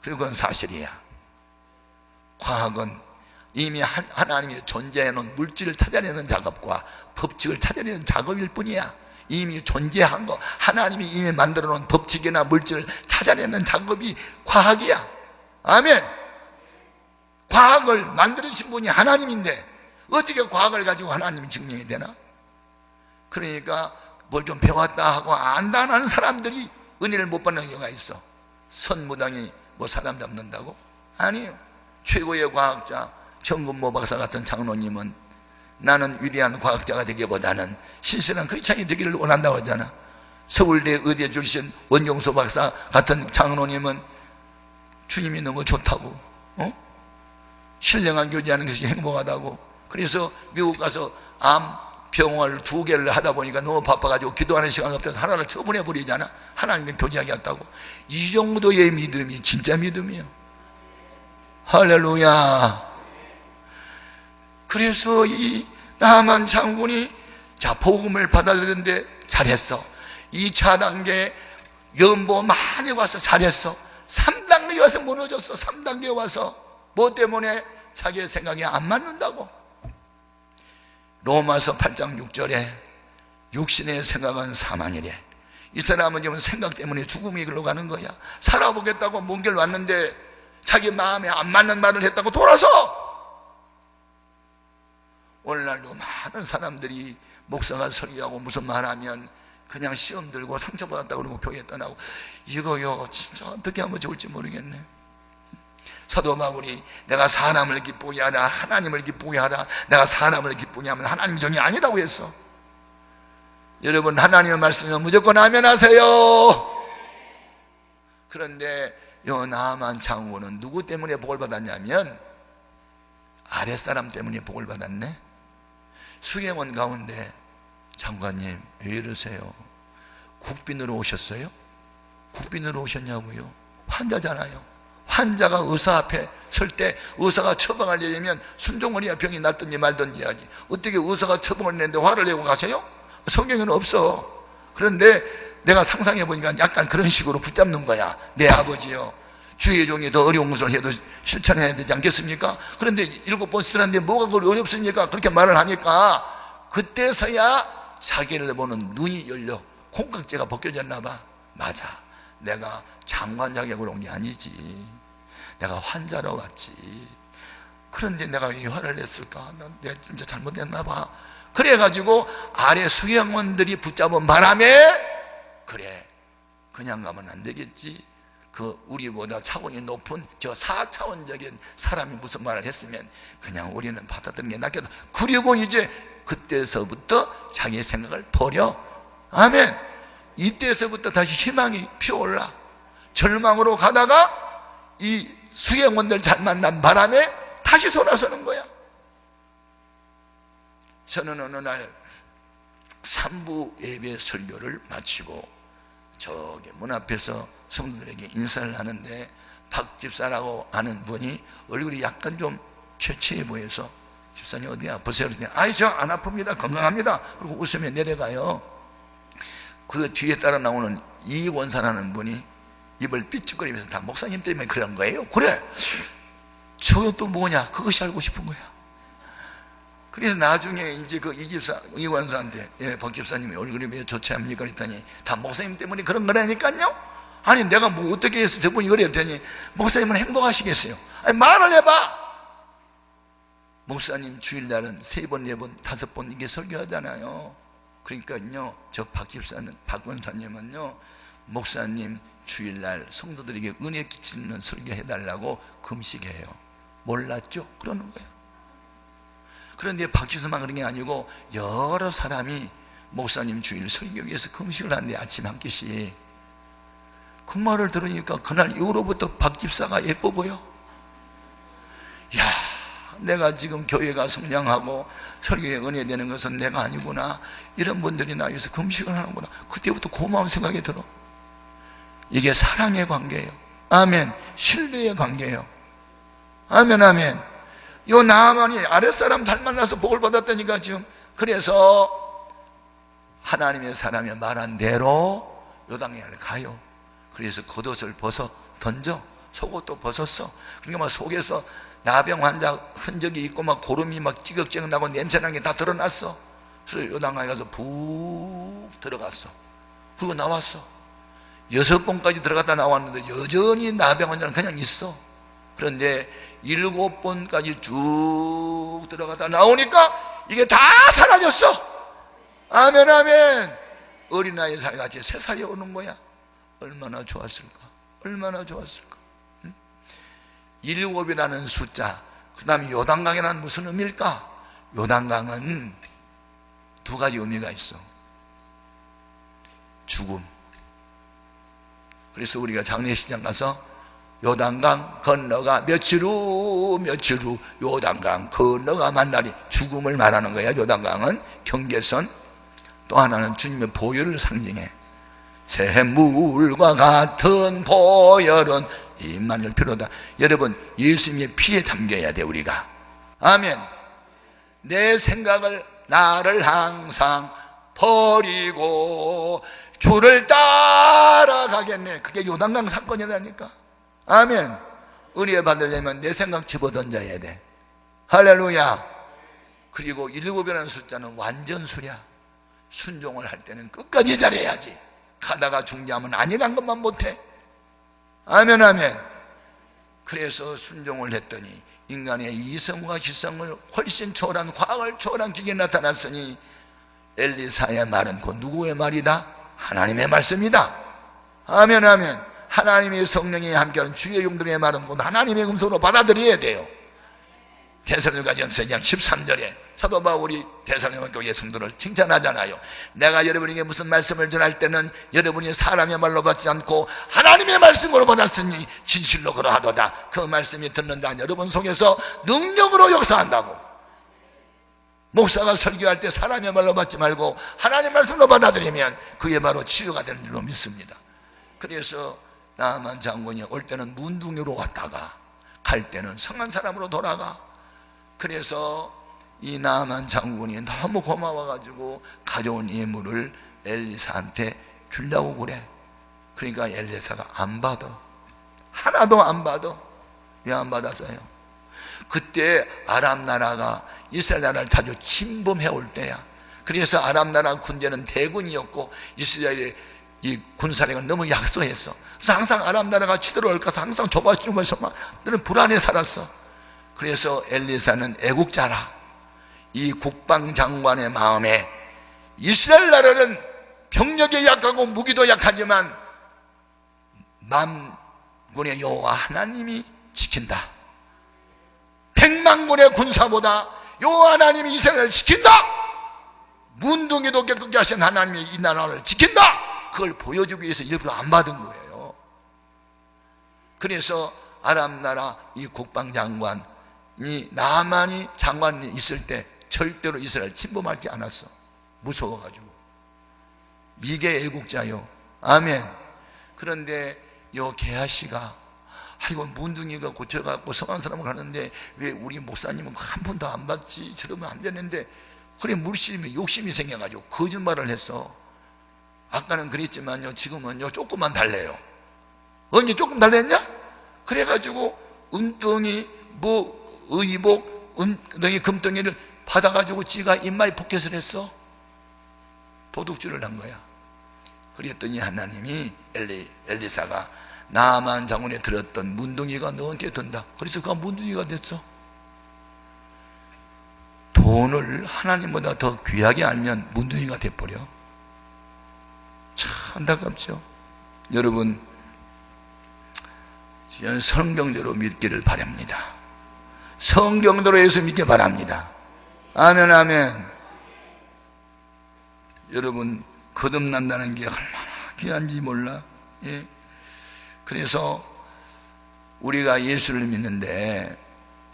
[SPEAKER 1] 그건 사실이야. 과학은 이미 하나님이 존재해놓은 물질을 찾아내는 작업과 법칙을 찾아내는 작업일 뿐이야. 이미 존재한 거, 하나님이 이미 만들어놓은 법칙이나 물질을 찾아내는 작업이 과학이야. 아멘. 과학을 만들으신 분이 하나님인데 어떻게 과학을 가지고 하나님이 증명이 되나? 그러니까 뭘 좀 배웠다 하고 안다 하는 사람들이 은혜를 못 받는 경우가 있어. 선무당이 뭐 사람 잡는다고? 아니에요. 최고의 과학자 정근모 박사 같은 장로님은 나는 위대한 과학자가 되기보다는 신실한 크리스찬이 되기를 원한다고 하잖아. 서울대 의대 출신 원종소 박사 같은 장로님은 주님이 너무 좋다고, 신령한 교제하는 것이 행복하다고. 그래서 미국 가서 암병원을 2개를 하다 보니까 너무 바빠가지고 기도하는 시간이 없어서 하나를 처분해버리잖아. 하나님과 교제하겠다고. 이 정도의 믿음이 진짜 믿음이에요. 할렐루야. 그래서 이 나만 장군이 복음을 받아들였는데 잘했어. 2차 단계 연보 많이 와서 잘했어. 3단계 와서 무너졌어. 3단계 와서 뭐 때문에? 자기의 생각이 안 맞는다고. 로마서 8장 6절에 육신의 생각은 사망이래. 이 사람은 지금 생각 때문에 죽음이 글로 가는 거야. 살아보겠다고 먼 길 왔는데 자기 마음에 안 맞는 말을 했다고 돌아서. 오늘날도 많은 사람들이 목사가 설교하고 무슨 말하면 그냥 시험 들고 상처받았다고 그러고 교회 떠나고. 이거요 진짜 어떻게 하면 좋을지 모르겠네. 사도 바울이 내가 사람을 기쁘게 하라, 하나님을 기쁘게 하라, 내가 사람을 기쁘게 하면 하나님 정이 아니라고 했어. 여러분, 하나님의 말씀이면 무조건 아멘 하세요. 그런데 요 나만 장군은 누구 때문에 복을 받았냐면 아랫사람 때문에 복을 받았네. 수행원 가운데 장관님 왜 이러세요? 국빈으로 오셨어요? 국빈으로 오셨냐고요? 환자잖아요. 환자가 의사 앞에 설 때 의사가 처방을 내리면 순종을 해야 병이 낫든지 말든지 해야지. 어떻게 의사가 처방을 내는데 화를 내고 가세요? 성경에는 없어. 그런데 내가 상상해 보니까 약간 그런 식으로 붙잡는 거야. 내 아버지요, 주의 종이 더 어려운 것을 해도 실천해야 되지 않겠습니까? 그런데 7번 쓰는데 뭐가 그걸 어렵습니까? 그렇게 말을 하니까 그때서야 자기를 보는 눈이 열려 콩깍지가 벗겨졌나 봐. 맞아, 내가 장관 자격으로 온 게 아니지. 내가 환자로 왔지. 그런데 내가 왜 화를 냈을까? 내가 진짜 잘못했나 봐. 그래가지고 아래 수행원들이 붙잡은 바람에 그래, 그냥 가면 안 되겠지. 그 우리보다 차원이 높은 저 4차원적인 사람이 무슨 말을 했으면 그냥 우리는 받아들이는 게 낫겠다. 그리고 이제 그때서부터 자기의 생각을 버려. 아멘. 이때서부터 다시 희망이 피어올라. 절망으로 가다가 이 수행원들 잘 만난 바람에 다시 돌아서는 거야. 저는 어느 날 3부 예배 설교를 마치고 저기 문 앞에서 성도들에게 인사를 하는데 박 집사라고 아는 분이 얼굴이 약간 좀 최취해 보여서 집사님 어디 아프세요? 그랬더니 아이 저 안 아픕니다. 건강합니다. 그리고 웃으며 내려가요. 그 뒤에 따라 나오는 이권사라는 분이 입을 삐죽거리면서 다 목사님 때문에 그런 거예요. 그래, 저게 또 뭐냐? 그것이 알고 싶은 거야. 그래서 나중에 이제 그 이권사한테 박 집사님이 얼굴이 왜 좋지 않습니까? 그랬더니 다 목사님 때문에 그런 거라니까요. 아니 내가 뭐 어떻게 해서 저분이 그랬더니 목사님은 행복하시겠어요? 아니 말을 해봐. 목사님 주일날은 3번, 4번, 5번 이게 설교하잖아요. 그러니까요, 저 박 집사는, 박 권사님은요, 목사님 주일날 성도들에게 은혜 끼치는 설교 해달라고 금식해요. 몰랐죠? 그러는 거예요. 그런데 박 집사만 그런 게 아니고 여러 사람이 목사님 주일 설교 위해서 금식을 하는데 아침 한 끼씩. 그 말을 들으니까 그날 이후로부터 박 집사가 예뻐 보여. 야, 내가 지금 교회가 성장하고 설교에 은혜되는 것은 내가 아니구나. 이런 분들이 나 위해서 금식을 하는구나. 그때부터 고마운 생각이 들어. 이게 사랑의 관계예요. 아멘. 신뢰의 관계예요. 아멘, 아멘. 요 나아만이 아랫사람 잘 만나서 복을 받았다니까 지금. 그래서 하나님의 사람이 말한 대로 요단강을 가요. 그래서 겉옷을 벗어 던져. 속옷도 벗었어. 그러니까 막 속에서 나병 환자 흔적이 있고 막 고름이 막 찌걱찌걱 나고 냄새나는 게 다 드러났어. 그래서 요단강에 가서 푹 들어갔어. 그리고 나왔어. 6번까지 들어갔다 나왔는데 여전히 나병 환자는 그냥 있어. 그런데 7번까지 쭉 들어갔다 나오니까 이게 다 사라졌어. 아멘, 아멘. 어린아이 살같이 새살이 오는 거야. 얼마나 좋았을까? 얼마나 좋았을까? 응? 7이라는 숫자, 그 다음에 요단강이라는 무슨 의미일까? 요단강은 두 가지 의미가 있어. 죽음. 그래서 우리가 장례식장 가서 요단강 건너가 며칠 후 요단강 건너가 만나리. 죽음을 말하는 거야. 요단강은 경계선. 또 하나는 주님의 보혈을 상징해. 샘물과 같은 보혈은 임마누엘 필요다. 여러분, 예수님의 피에 잠겨야 돼 우리가. 아멘. 내 생각을 나를 항상 버리고 주를 따라가겠네. 그게 요단강 사건이라니까. 아멘. 은혜 받으려면 내 생각 집어던져야 돼. 할렐루야. 그리고 7이라는 숫자는 완전수냐. 순종을 할 때는 끝까지 잘해야지. 가다가 중지하면 아니 간 것만 못해. 아멘, 아멘. 그래서 순종을 했더니 인간의 이성과 지성을 훨씬 초월한, 과학을 초월한 기계가 나타났으니 엘리사의 말은 곧 누구의 말이다? 하나님의 말씀이다. 아멘, 아멘. 하나님의 성령이 함께하는 주의 용들의 말은 곧 하나님의 음성으로 받아들여야 돼요. 데살로니가전서 2장 13절에 사도 바울이 데살로니가 교회 성도를 칭찬하잖아요. 내가 여러분에게 무슨 말씀을 전할 때는 여러분이 사람의 말로 받지 않고 하나님의 말씀으로 받았으니 진실로 그러하도다. 그 말씀이 듣는다. 여러분 속에서 능력으로 역사한다고. 목사가 설교할 때 사람의 말로 받지 말고 하나님의 말씀으로 받아들이면 그게 바로 치유가 되는 줄로 믿습니다. 그래서 나아만 장군이 올 때는 문둥이로 왔다가 갈 때는 성한 사람으로 돌아가. 그래서 이 나아만 장군이 너무 고마워가지고 가져온 예물을 엘리사한테 주려고 그래. 그러니까 엘리사가 안 받아. 하나도 안 받아. 왜 안 받았어요? 그때 아람 나라가 이스라엘 나라를 자주 침범해 올 때야. 그래서 아람 나라 군대는 대군이었고 이스라엘의 이 군사력은 너무 약소했어. 그래서 항상 아람 나라가 치들어올까 해서 항상 좁아지면서 막 너는 불안해 살았어. 그래서 엘리사는 애국자라. 이 국방장관의 마음에 이스라엘 나라는 병력이 약하고 무기도 약하지만 만군의 여호와 하나님이 지킨다. 100만군의 군사보다 여호와 하나님이 이스라엘을 지킨다. 문둥이도 깨끗게 하신 하나님이 이 나라를 지킨다. 그걸 보여주기 위해서 일부러 안 받은 거예요. 그래서 아람 나라 이 국방장관이 나아만이 장관이 있을 때 절대로 이스라엘 침범하지 않았어. 무서워가지고. 미개 애국자요. 아멘. 그런데 요 게하시가 아이고 문둥이가 고쳐갖고 성한 사람을 가는데 왜 우리 목사님은 한 푼도 안 받지? 저러면 안 되는데 그래 물심이 욕심이 생겨가지고 거짓말을 했어. 아까는 그랬지만요 지금은요 조금만 달래요. 언제 조금 달랬냐? 그래가지고 은덩이 뭐 의복 은덩이 금덩이를 받아가지고 지가 입마에 포켓을 했어. 도둑질을 한 거야. 그랬더니 하나님이 엘리사가 나아만 장군에 들었던 문둥이가 너한테 든다. 그래서 그가 문둥이가 됐어. 돈을 하나님보다 더 귀하게 알면 문둥이가 돼버려. 참 안타깝죠. 여러분 성경대로 믿기를 바랍니다. 성경대로 예수 믿기 바랍니다. 아멘 아멘. 여러분 거듭난다는 게 얼마나 귀한지 몰라. 예. 그래서 우리가 예수를 믿는데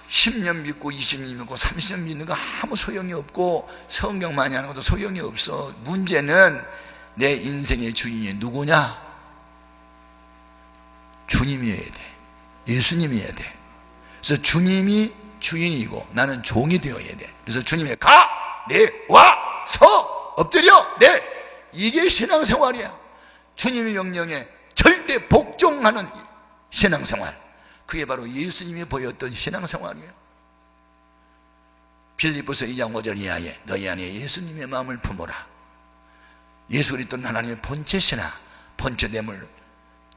[SPEAKER 1] 10년 믿고 20년 믿고 30년 믿는 거 아무 소용이 없고 성경 많이 하는 것도 소용이 없어. 문제는 내 인생의 주인이 누구냐? 주님이어야 돼. 예수님이어야 돼. 그래서 주님이 주인이고 나는 종이 되어야 돼. 그래서 주님이 가! 네! 와! 서! 엎드려! 네! 이게 신앙생활이야. 주님의 명령에 절대 복종하는 신앙생활. 그게 바로 예수님이 보였던 신앙생활이에요. 빌립보서 2장 5절 이하에 너희 안에 예수님의 마음을 품어라. 예수 그리스도 하나님의 본체시나 본체됨을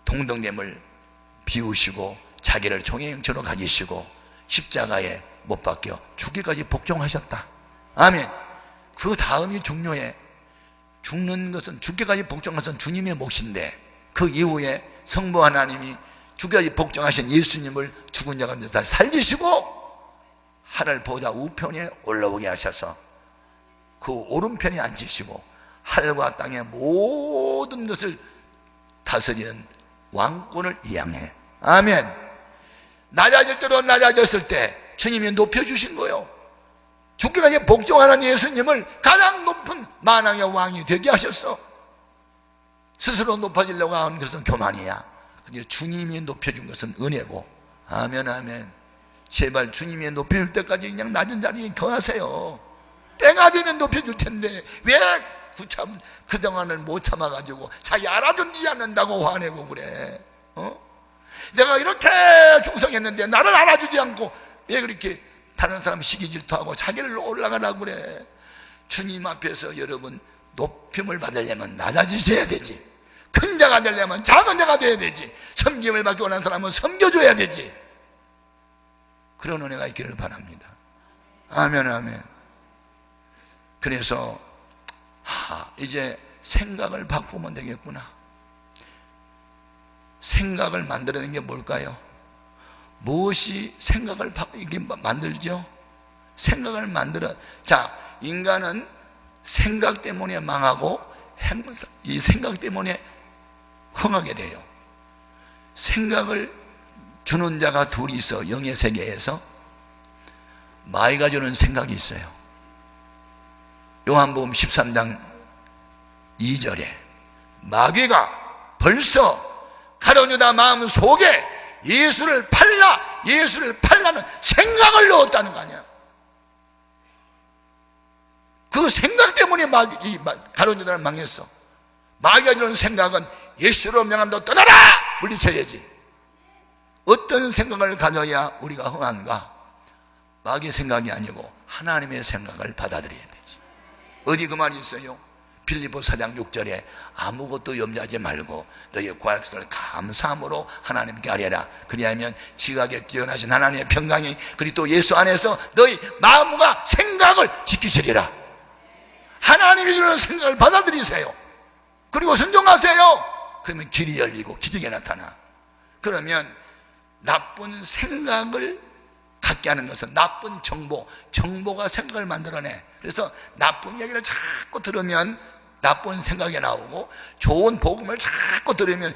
[SPEAKER 1] 동등됨을 비우시고 자기를 종의 형체로 가지시고 십자가에 못 박혀 죽기까지 복종하셨다. 아멘. 그 다음이 중요해. 죽는 것은 죽기까지 복종한 것은 주님의 몫인데 그 이후에 성부 하나님이 죽기까지 복종하신 예수님을 죽은 자가 다 살리시고 하늘 보좌 우편에 올라오게 하셔서 그 오른편에 앉히시고 하늘과 땅의 모든 것을 다스리는 왕권을 이양해. 아멘. 낮아질 대로 낮아졌을 때 주님이 높여주신 거예요. 죽기까지 복종하는 예수님을 가장 높은 만왕의 왕이 되게 하셨어. 스스로 높아지려고 하는 것은 교만이야. 근데 주님이 높여준 것은 은혜고. 아멘 아멘. 제발 주님이 높여줄 때까지 그냥 낮은 자리에 거하세요. 때가 되면 높여줄 텐데 왜 그동안을 못 참아가지고 자기 알아주지 않는다고 화내고 그래. 내가 이렇게 충성했는데 나를 알아주지 않고 왜 그렇게 다른 사람 시기 질투하고 자기를 올라가라고 그래. 주님 앞에서 여러분 높임을 받으려면 낮아지셔야 되지. 큰 자가 되려면 작은 자가 돼야 되지. 섬김을 받기 원하는 사람은 섬겨줘야 되지. 그런 은혜가 있기를 바랍니다. 아멘 아멘. 그래서 이제 생각을 바꾸면 되겠구나. 생각을 만들어내는 게 뭘까요? 무엇이 생각을 이렇게 만들죠? 생각을 만들어. 자, 인간은 생각 때문에 망하고 이 생각 때문에 흥하게 돼요. 생각을 주는 자가 둘이 있어. 영의 세계에서 마귀가 주는 생각이 있어요. 요한복음 13장 2절에 마귀가 벌써 가룟 유다 마음 속에 예수를 팔라는 생각을 넣었다는 거 아니야. 그 생각 때문에 가룟 유다는 망했어. 마귀가 주는 생각은 예수로 명한다 떠나라! 물리쳐야지. 어떤 생각을 가져야 우리가 흥한가? 마귀의 생각이 아니고 하나님의 생각을 받아들여야 되지. 어디 그 말이 있어요? 빌립보 4장 6절에 아무것도 염려하지 말고 너희의 구약성을 감사함으로 하나님께 아뢰라. 그리하면 지각에 뛰어나신 하나님의 평강이 그리고 또 예수 안에서 너희 마음과 생각을 지키시리라. 하나님이 주는 생각을 받아들이세요. 그리고 순종하세요. 그러면 길이 열리고 기적이 나타나. 그러면 나쁜 생각을 갖게 하는 것은 나쁜 정보가 생각을 만들어내. 그래서 나쁜 얘기를 자꾸 들으면 나쁜 생각이 나오고 좋은 복음을 자꾸 들으면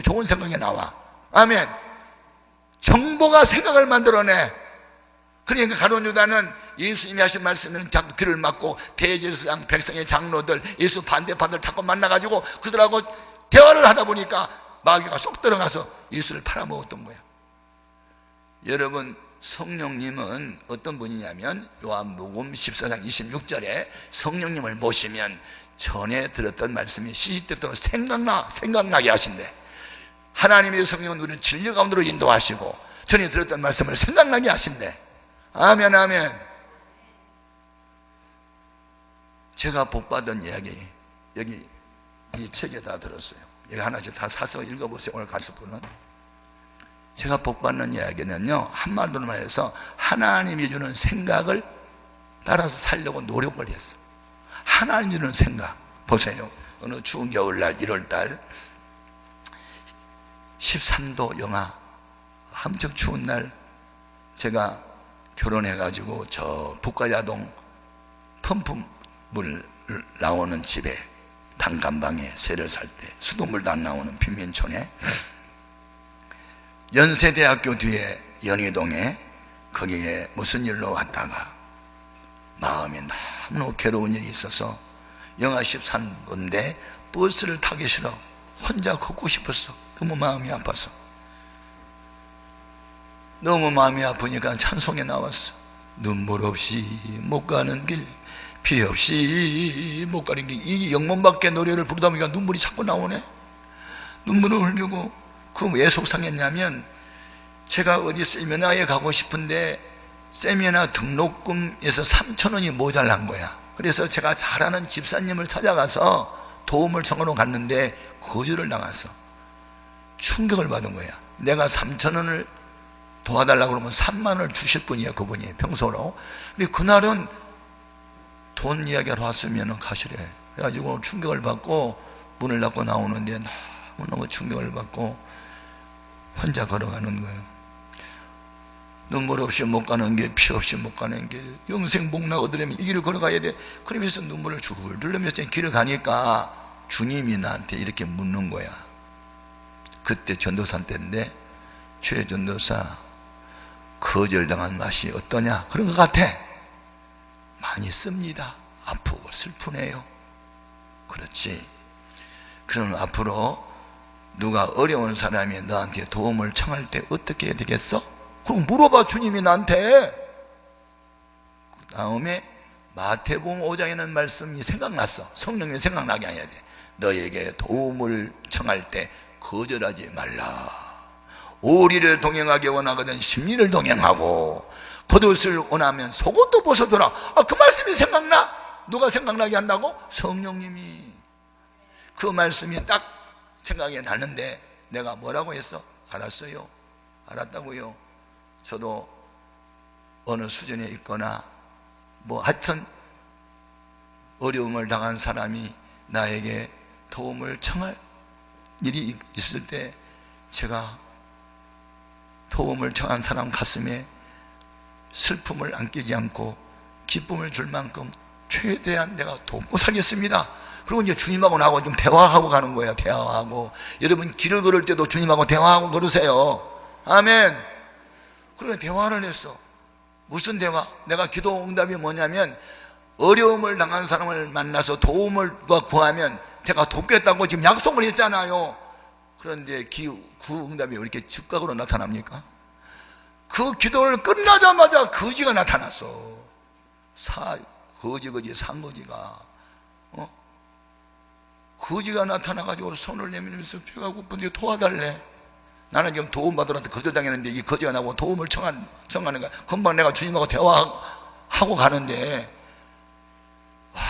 [SPEAKER 1] 좋은 생각이 나와. 아멘. 정보가 생각을 만들어내. 그러니까 가룟 유다는 예수님이 하신 말씀을 자꾸 귀를 막고 대제사장 백성의 장로들 예수 반대파들 자꾸 만나가지고 그들하고 대화를 하다 보니까 마귀가 쏙 들어가서 예수를 팔아먹었던 거야. 여러분 성령님은 어떤 분이냐면 요한복음 14장 26절에 성령님을 모시면 전에 들었던 말씀이 시시때때로 생각나게 하신대. 하나님의 성령은 우리를 진리 가운데로 인도하시고 전에 들었던 말씀을 생각나게 하신대. 아멘 아멘. 제가 복받은 이야기 여기 이 책에 다 들었어요. 여기 하나씩 다 사서 읽어보세요. 오늘 가실 분은. 제가 복받는 이야기는요, 한마디로 말해서 하나님이 주는 생각을 따라서 살려고 노력을 했어. 하나님이 주는 생각. 보세요. 어느 추운 겨울날 1월달 13도 영하 엄청 추운 날 제가 결혼해가지고 저 북가야동 펌프물 나오는 집에 단칸방에 세를 살 때 수돗물도 안 나오는 빈민촌에 연세대학교 뒤에 연희동에 거기에 무슨 일로 왔다가 마음이 너무 괴로운 일이 있어서 영하십 산건데 버스를 타기 싫어. 혼자 걷고 싶었어. 너무 마음이 아파서. 너무 마음이 아프니까 찬송에 나왔어. 눈물 없이 못 가는 길, 피 없이 못 가는 길. 이 영문밖에 노래를 부르다 보니까 눈물이 자꾸 나오네. 눈물을 흘리고. 그 왜 속상했냐면 제가 어디 세미나에 가고 싶은데 세미나 등록금에서 3,000원이 모자란 거야. 그래서 제가 잘 아는 집사님을 찾아가서 도움을 청하러 갔는데 거절을 당해서 충격을 받은 거야. 내가 3,000원을 도와달라고 그러면 3만원을 주실 분이야, 그분이 평소로. 근데 그날은 돈 이야기하러 왔으면 가시래. 그래가지고 충격을 받고 문을 닫고 나오는데 너무 충격을 받고 혼자 걸어가는 거예요. 눈물 없이 못 가는 길, 피 없이 못 가는 길, 영생 복락 얻으려면 이 길을 걸어가야 돼. 그러면서 눈물을 줄줄 흘리면서 길을 가니까 주님이 나한테 이렇게 묻는 거야. 그때 전도사 때인데, 최 전도사, 거절당한 맛이 어떠냐? 그런 것 같아. 많이 씁니다. 아프고 슬프네요. 그렇지. 그럼 앞으로 누가 어려운 사람이 너한테 도움을 청할 때 어떻게 해야 되겠어? 그럼 물어봐, 주님이 나한테. 그 다음에 마태복음 5장에 있는 말씀이 생각났어. 성령이 생각나게 해야 돼. 너에게 도움을 청할 때 거절하지 말라. 오리를 동행하기 원하거든 심리를 동행하고, 겉옷을 원하면 속옷도 벗어둬라. 그 말씀이 생각나? 누가 생각나게 한다고? 성령님이. 그 말씀이 딱 생각이 나는데 내가 뭐라고 했어? 알았어요. 알았다고요. 저도 어느 수준에 있거나 뭐 하여튼 어려움을 당한 사람이 나에게 도움을 청할 일이 있을 때 제가 도움을 청한 사람 가슴에 슬픔을 안기지 않고 기쁨을 줄 만큼 최대한 내가 돕고 살겠습니다. 그리고 이제 주님하고 나하고 좀 대화하고 가는 거예요. 대화하고. 여러분 길을 걸을 때도 주님하고 대화하고 걸으세요. 아멘. 그래 대화를 했어. 무슨 대화? 내가 기도 응답이 뭐냐면 어려움을 당한 사람을 만나서 도움을 구하면 제가 돕겠다고 지금 약속을 했잖아요. 그런데 그 응답이 왜 이렇게 즉각으로 나타납니까? 그 기도를 끝나자마자 거지가 나타났어. 거지 산거지가 거지가 나타나가지고 손을 내밀면서 배가 고픈데 도와달래. 나는 지금 도움받으러 거절당했는데 이 거지가 나고 도움을 청하는 거야. 금방 내가 주님하고 대화하고 가는데 와,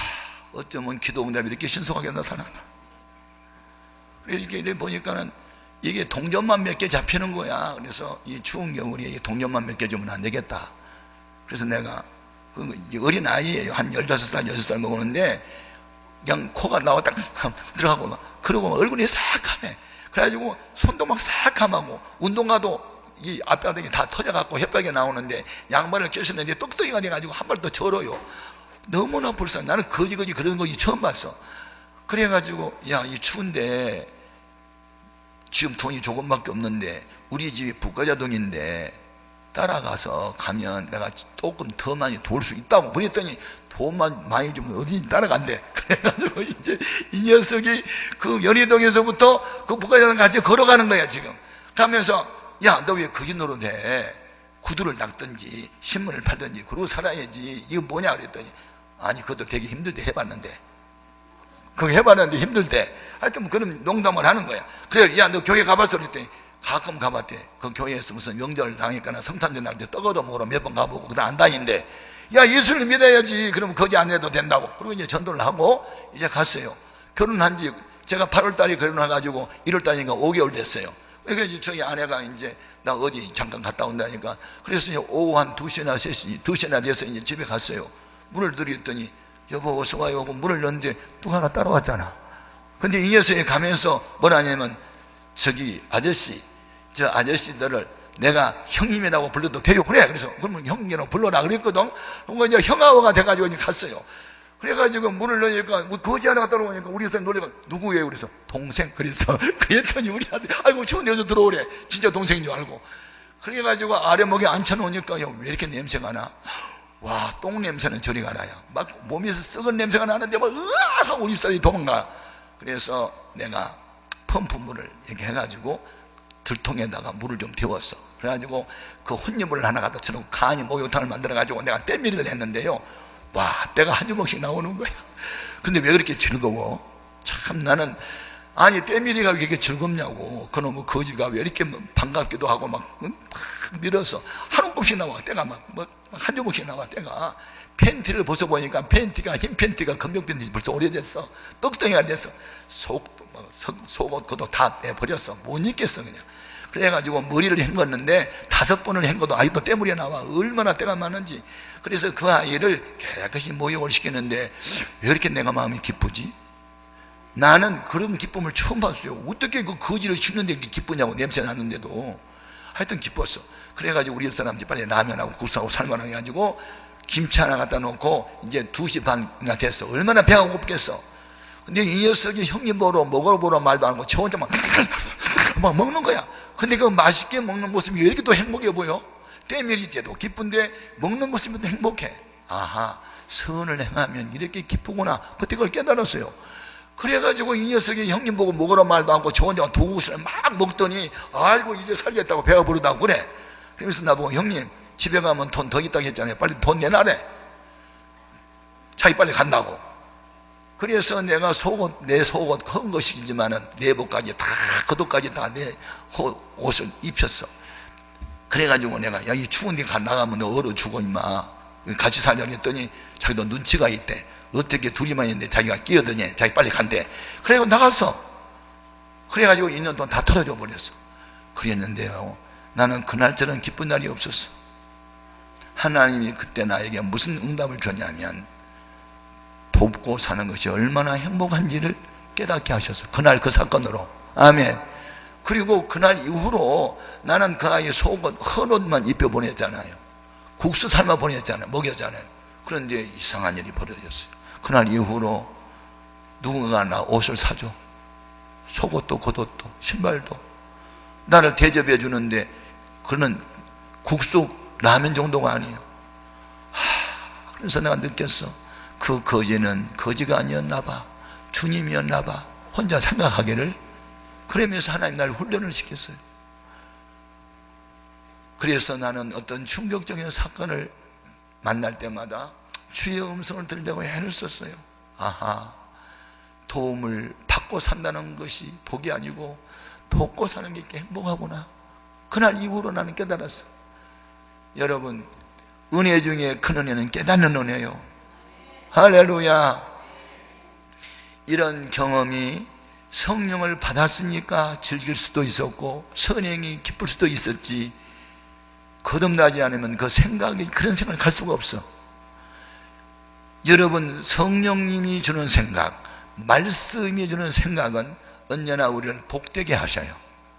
[SPEAKER 1] 어쩌면 기도 응답이 이렇게 신속하게 나타나나. 이렇게 보니까는 이게 동전만 몇 개 잡히는 거야. 그래서 이 추운 겨울에 동전만 몇 개 주면 안 되겠다. 그래서 내가 어린 아이예요. 한 15살, 16살 먹었는데 그냥 코가 나와 딱 들어가고 막 그러고 얼굴이 새카매. 그래가지고 손도 막 새카마고 운동화도 이 앞바닥이 다 터져갖고 햇볕에 나오는데 양말을 꼈었는데 떡떡이가 돼가지고 한 발 더 절어요. 너무나 불쌍해. 나는 거지 그런 거 처음 봤어. 그래가지고 야, 이 추운데 지금 돈이 조금밖에 없는데 우리 집이 북가자동인데 따라가서 가면 내가 조금 더 많이 도울 수 있다고 그랬더니 돈만 많이 주면 어디 따라간대. 그래가지고 이제 이 녀석이 그 연희동에서부터 그 북가자동 같이 걸어가는 거야 지금. 가면서 야, 너 왜 거기 노릇해? 구두를 닦든지 신문을 팔든지 그러고 살아야지. 이거 뭐냐 그랬더니 아니 그것도 되게 힘들대. 해봤는데 그거 해봤는데 힘들대. 하여튼 그런 농담을 하는 거야. 그래, 야, 너 교회 가봤어? 그랬더니 가끔 가봤대. 그 교회에서 무슨 명절 당했거나 성탄절 날 때 떡 얻어 먹으러 몇 번 가보고 그다음 안 다닌대. 야, 예수를 믿어야지. 그러면 거지 안 해도 된다고. 그리고 이제 전도를 하고 이제 갔어요. 결혼한 지 제가 8월 달에 결혼해가지고 1월 달이니까 5개월 됐어요. 그러니까 저희 아내가 이제 나 어디 잠깐 갔다 온다니까. 그래서 이제 오후 한 2시나 3시, 2시나 돼서 이제 집에 갔어요. 문을 들였더니 여보 어서 와요 하고 문을 열었는데 누가 하나 따라왔잖아. 근데 이 녀석이 가면서 뭐라냐면 저기 아저씨, 저 아저씨들을 내가 형님이라고 불러도 돼요? 그래. 그래서 그러면 형님이라고 불러라 그랬거든. 그러고 이제 형아가 돼가지고 이제 갔어요. 그래가지고 문을 열니까 거지 하나가 따라오니까 우리 여사 놀래가 누구예요? 그래서 동생. 그래서 그랬더니 우리 아들 아이고 추운 데서 들어오래. 진짜 동생인 줄 알고. 그래가지고 아래목에 앉혀놓으니까요 왜 이렇게 냄새가 나? 와, 똥 냄새는 저리 가나요. 막 몸에서 썩은 냄새가 나는데 막 으아 하고 우리 딸이 도망가. 그래서 내가 펌프물을 이렇게 해가지고 들통에다가 물을 좀 데웠어. 그래가지고 그 혼유물을 하나 갖다 쳐놓고 간이 목욕탕을 만들어가지고 내가 때밀이를 했는데요. 와, 때가 한 주먹씩 나오는 거야. 근데 왜 그렇게 즐거워? 참 나는 아니 때밀이가 왜 이렇게 즐겁냐고. 그놈의 거지가 왜 이렇게 반갑기도 하고 막 밀어서 한 움큼씩 나와. 때가 막 한 주먹씩 나와. 때가 팬티를 벗어보니까 팬티가 흰 팬티가 금방 팬티 벌써 오래됐어. 떡덩이가 됐어. 속옷 그것도 다 내버렸어. 못 입겠어 그냥. 그래가지고 머리를 헹궜는데 5번을 헹궈도 아직도 때물이 나와. 얼마나 때가 많은지. 그래서 그 아이를 깨끗이 목욕을 시키는데 왜 이렇게 내가 마음이 기쁘지? 나는 그런 기쁨을 처음 봤어요. 어떻게 그 거지를 씹는데 이렇게 기쁘냐고. 냄새 나는데도. 하여튼 기뻤어. 그래가지고 우리 옆 사람 집 빨리 라면하고 국수하고 삶아놔 해가지고 김치 하나 갖다 놓고 이제 2시 반이나 됐어. 얼마나 배가 고프겠어. 근데 이 녀석이 형님 보러 먹어보러 말도 안 하고 저 혼자 막 먹는 거야. 근데 그 맛있게 먹는 모습이 왜 이렇게 또 행복해 보여? 때밀이 때도 기쁜데 먹는 모습이 또 행복해. 아하, 선을 행하면 이렇게 기쁘구나. 그때 그걸 깨달았어요. 그래가지고 이 녀석이 형님 보고 먹으러 말도 않고 저 혼자 도구를 막 먹더니 아이고 이제 살겠다고 배가 부르다고 그래. 그래서 나보고 형님 집에 가면 돈 더 있다고 했잖아요. 빨리 돈 내놔래. 자기 빨리 간다고. 그래서 내가 내 속옷 큰 것이지만은 내복까지 다 겉옷까지 다 내 옷을 입혔어. 그래가지고 내가 야 이 추운 데 나가면 너 얼어 죽어 임마. 같이 살려고 했더니 자기도 눈치가 있대. 어떻게 둘이만 있는데 자기가 끼어드니 자기 빨리 간대. 그래가지고 나갔어. 그래가지고 2년 동안 다 털어져 버렸어. 그랬는데요 나는 그날처럼 기쁜 날이 없었어. 하나님이 그때 나에게 무슨 응답을 줬냐면 돕고 사는 것이 얼마나 행복한지를 깨닫게 하셔서 그날 그 사건으로. 아멘. 그리고 그날 이후로 나는 그 아이 속옷 헌옷만 입혀 보냈잖아요. 국수 삶아 보냈잖아요. 먹였잖아요. 그런데 이상한 일이 벌어졌어요. 그날 이후로 누군가 나 옷을 사줘. 속옷도 겉옷도 신발도 나를 대접해 주는데 그는 국수 라면 정도가 아니에요. 그래서 내가 느꼈어. 그 거지는 거지가 아니었나 봐. 주님이었나 봐. 혼자 생각하기를. 그러면서 하나님 나를 훈련을 시켰어요. 그래서 나는 어떤 충격적인 사건을 만날 때마다 주의 음성을 들려고 애를 썼어요. 아하, 도움을 받고 산다는 것이 복이 아니고 돕고 사는 게 행복하구나. 그날 이후로 나는 깨달았어. 여러분, 은혜 중에 큰 은혜는 깨닫는 은혜요. 할렐루야. 이런 경험이 성령을 받았으니까 즐길 수도 있었고 선행이 기쁠 수도 있었지, 거듭나지 않으면 그 생각이 그런 생각을 갈 수가 없어. 여러분, 성령님이 주는 생각, 말씀이 주는 생각은 언제나 우리를 복되게 하셔요.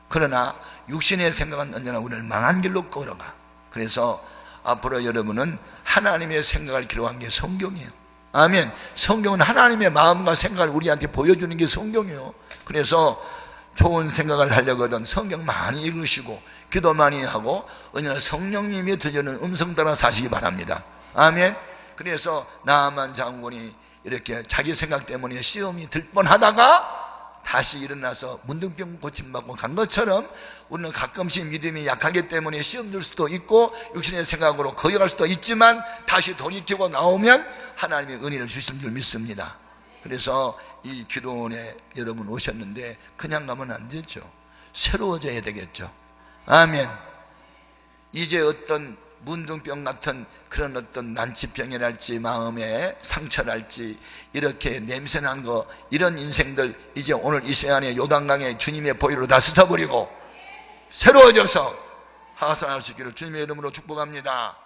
[SPEAKER 1] 그러나 육신의 생각은 언제나 우리를 망한 길로 끌어가. 그래서 앞으로 여러분은 하나님의 생각을 기록한 게 성경이에요. 아멘. 성경은 하나님의 마음과 생각을 우리한테 보여주는 게 성경이에요. 그래서 좋은 생각을 하려거든 성경 많이 읽으시고 기도 많이 하고 언제나 성령님이 들려주는 음성 따라 사시기 바랍니다. 아멘. 그래서 나아만 장군이 이렇게 자기 생각 때문에 시험이 들 뻔하다가 다시 일어나서 문둥병 고침받고 간 것처럼 우리는 가끔씩 믿음이 약하기 때문에 시험 들 수도 있고 육신의 생각으로 거역할 수도 있지만 다시 돌이키고 나오면 하나님의 은혜를 주실 줄 믿습니다. 그래서 이 기도원에 여러분 오셨는데 그냥 가면 안 되죠. 새로워져야 되겠죠. 아멘. 이제 어떤 문둥병 같은 그런 어떤 난치병이랄지 마음의 상처랄지 이렇게 냄새난 거, 이런 인생들 이제 오늘 이 시간에 요단강에 주님의 보혈로 다 씻어버리고 새로워져서 하산할 수 있기를 주님의 이름으로 축복합니다.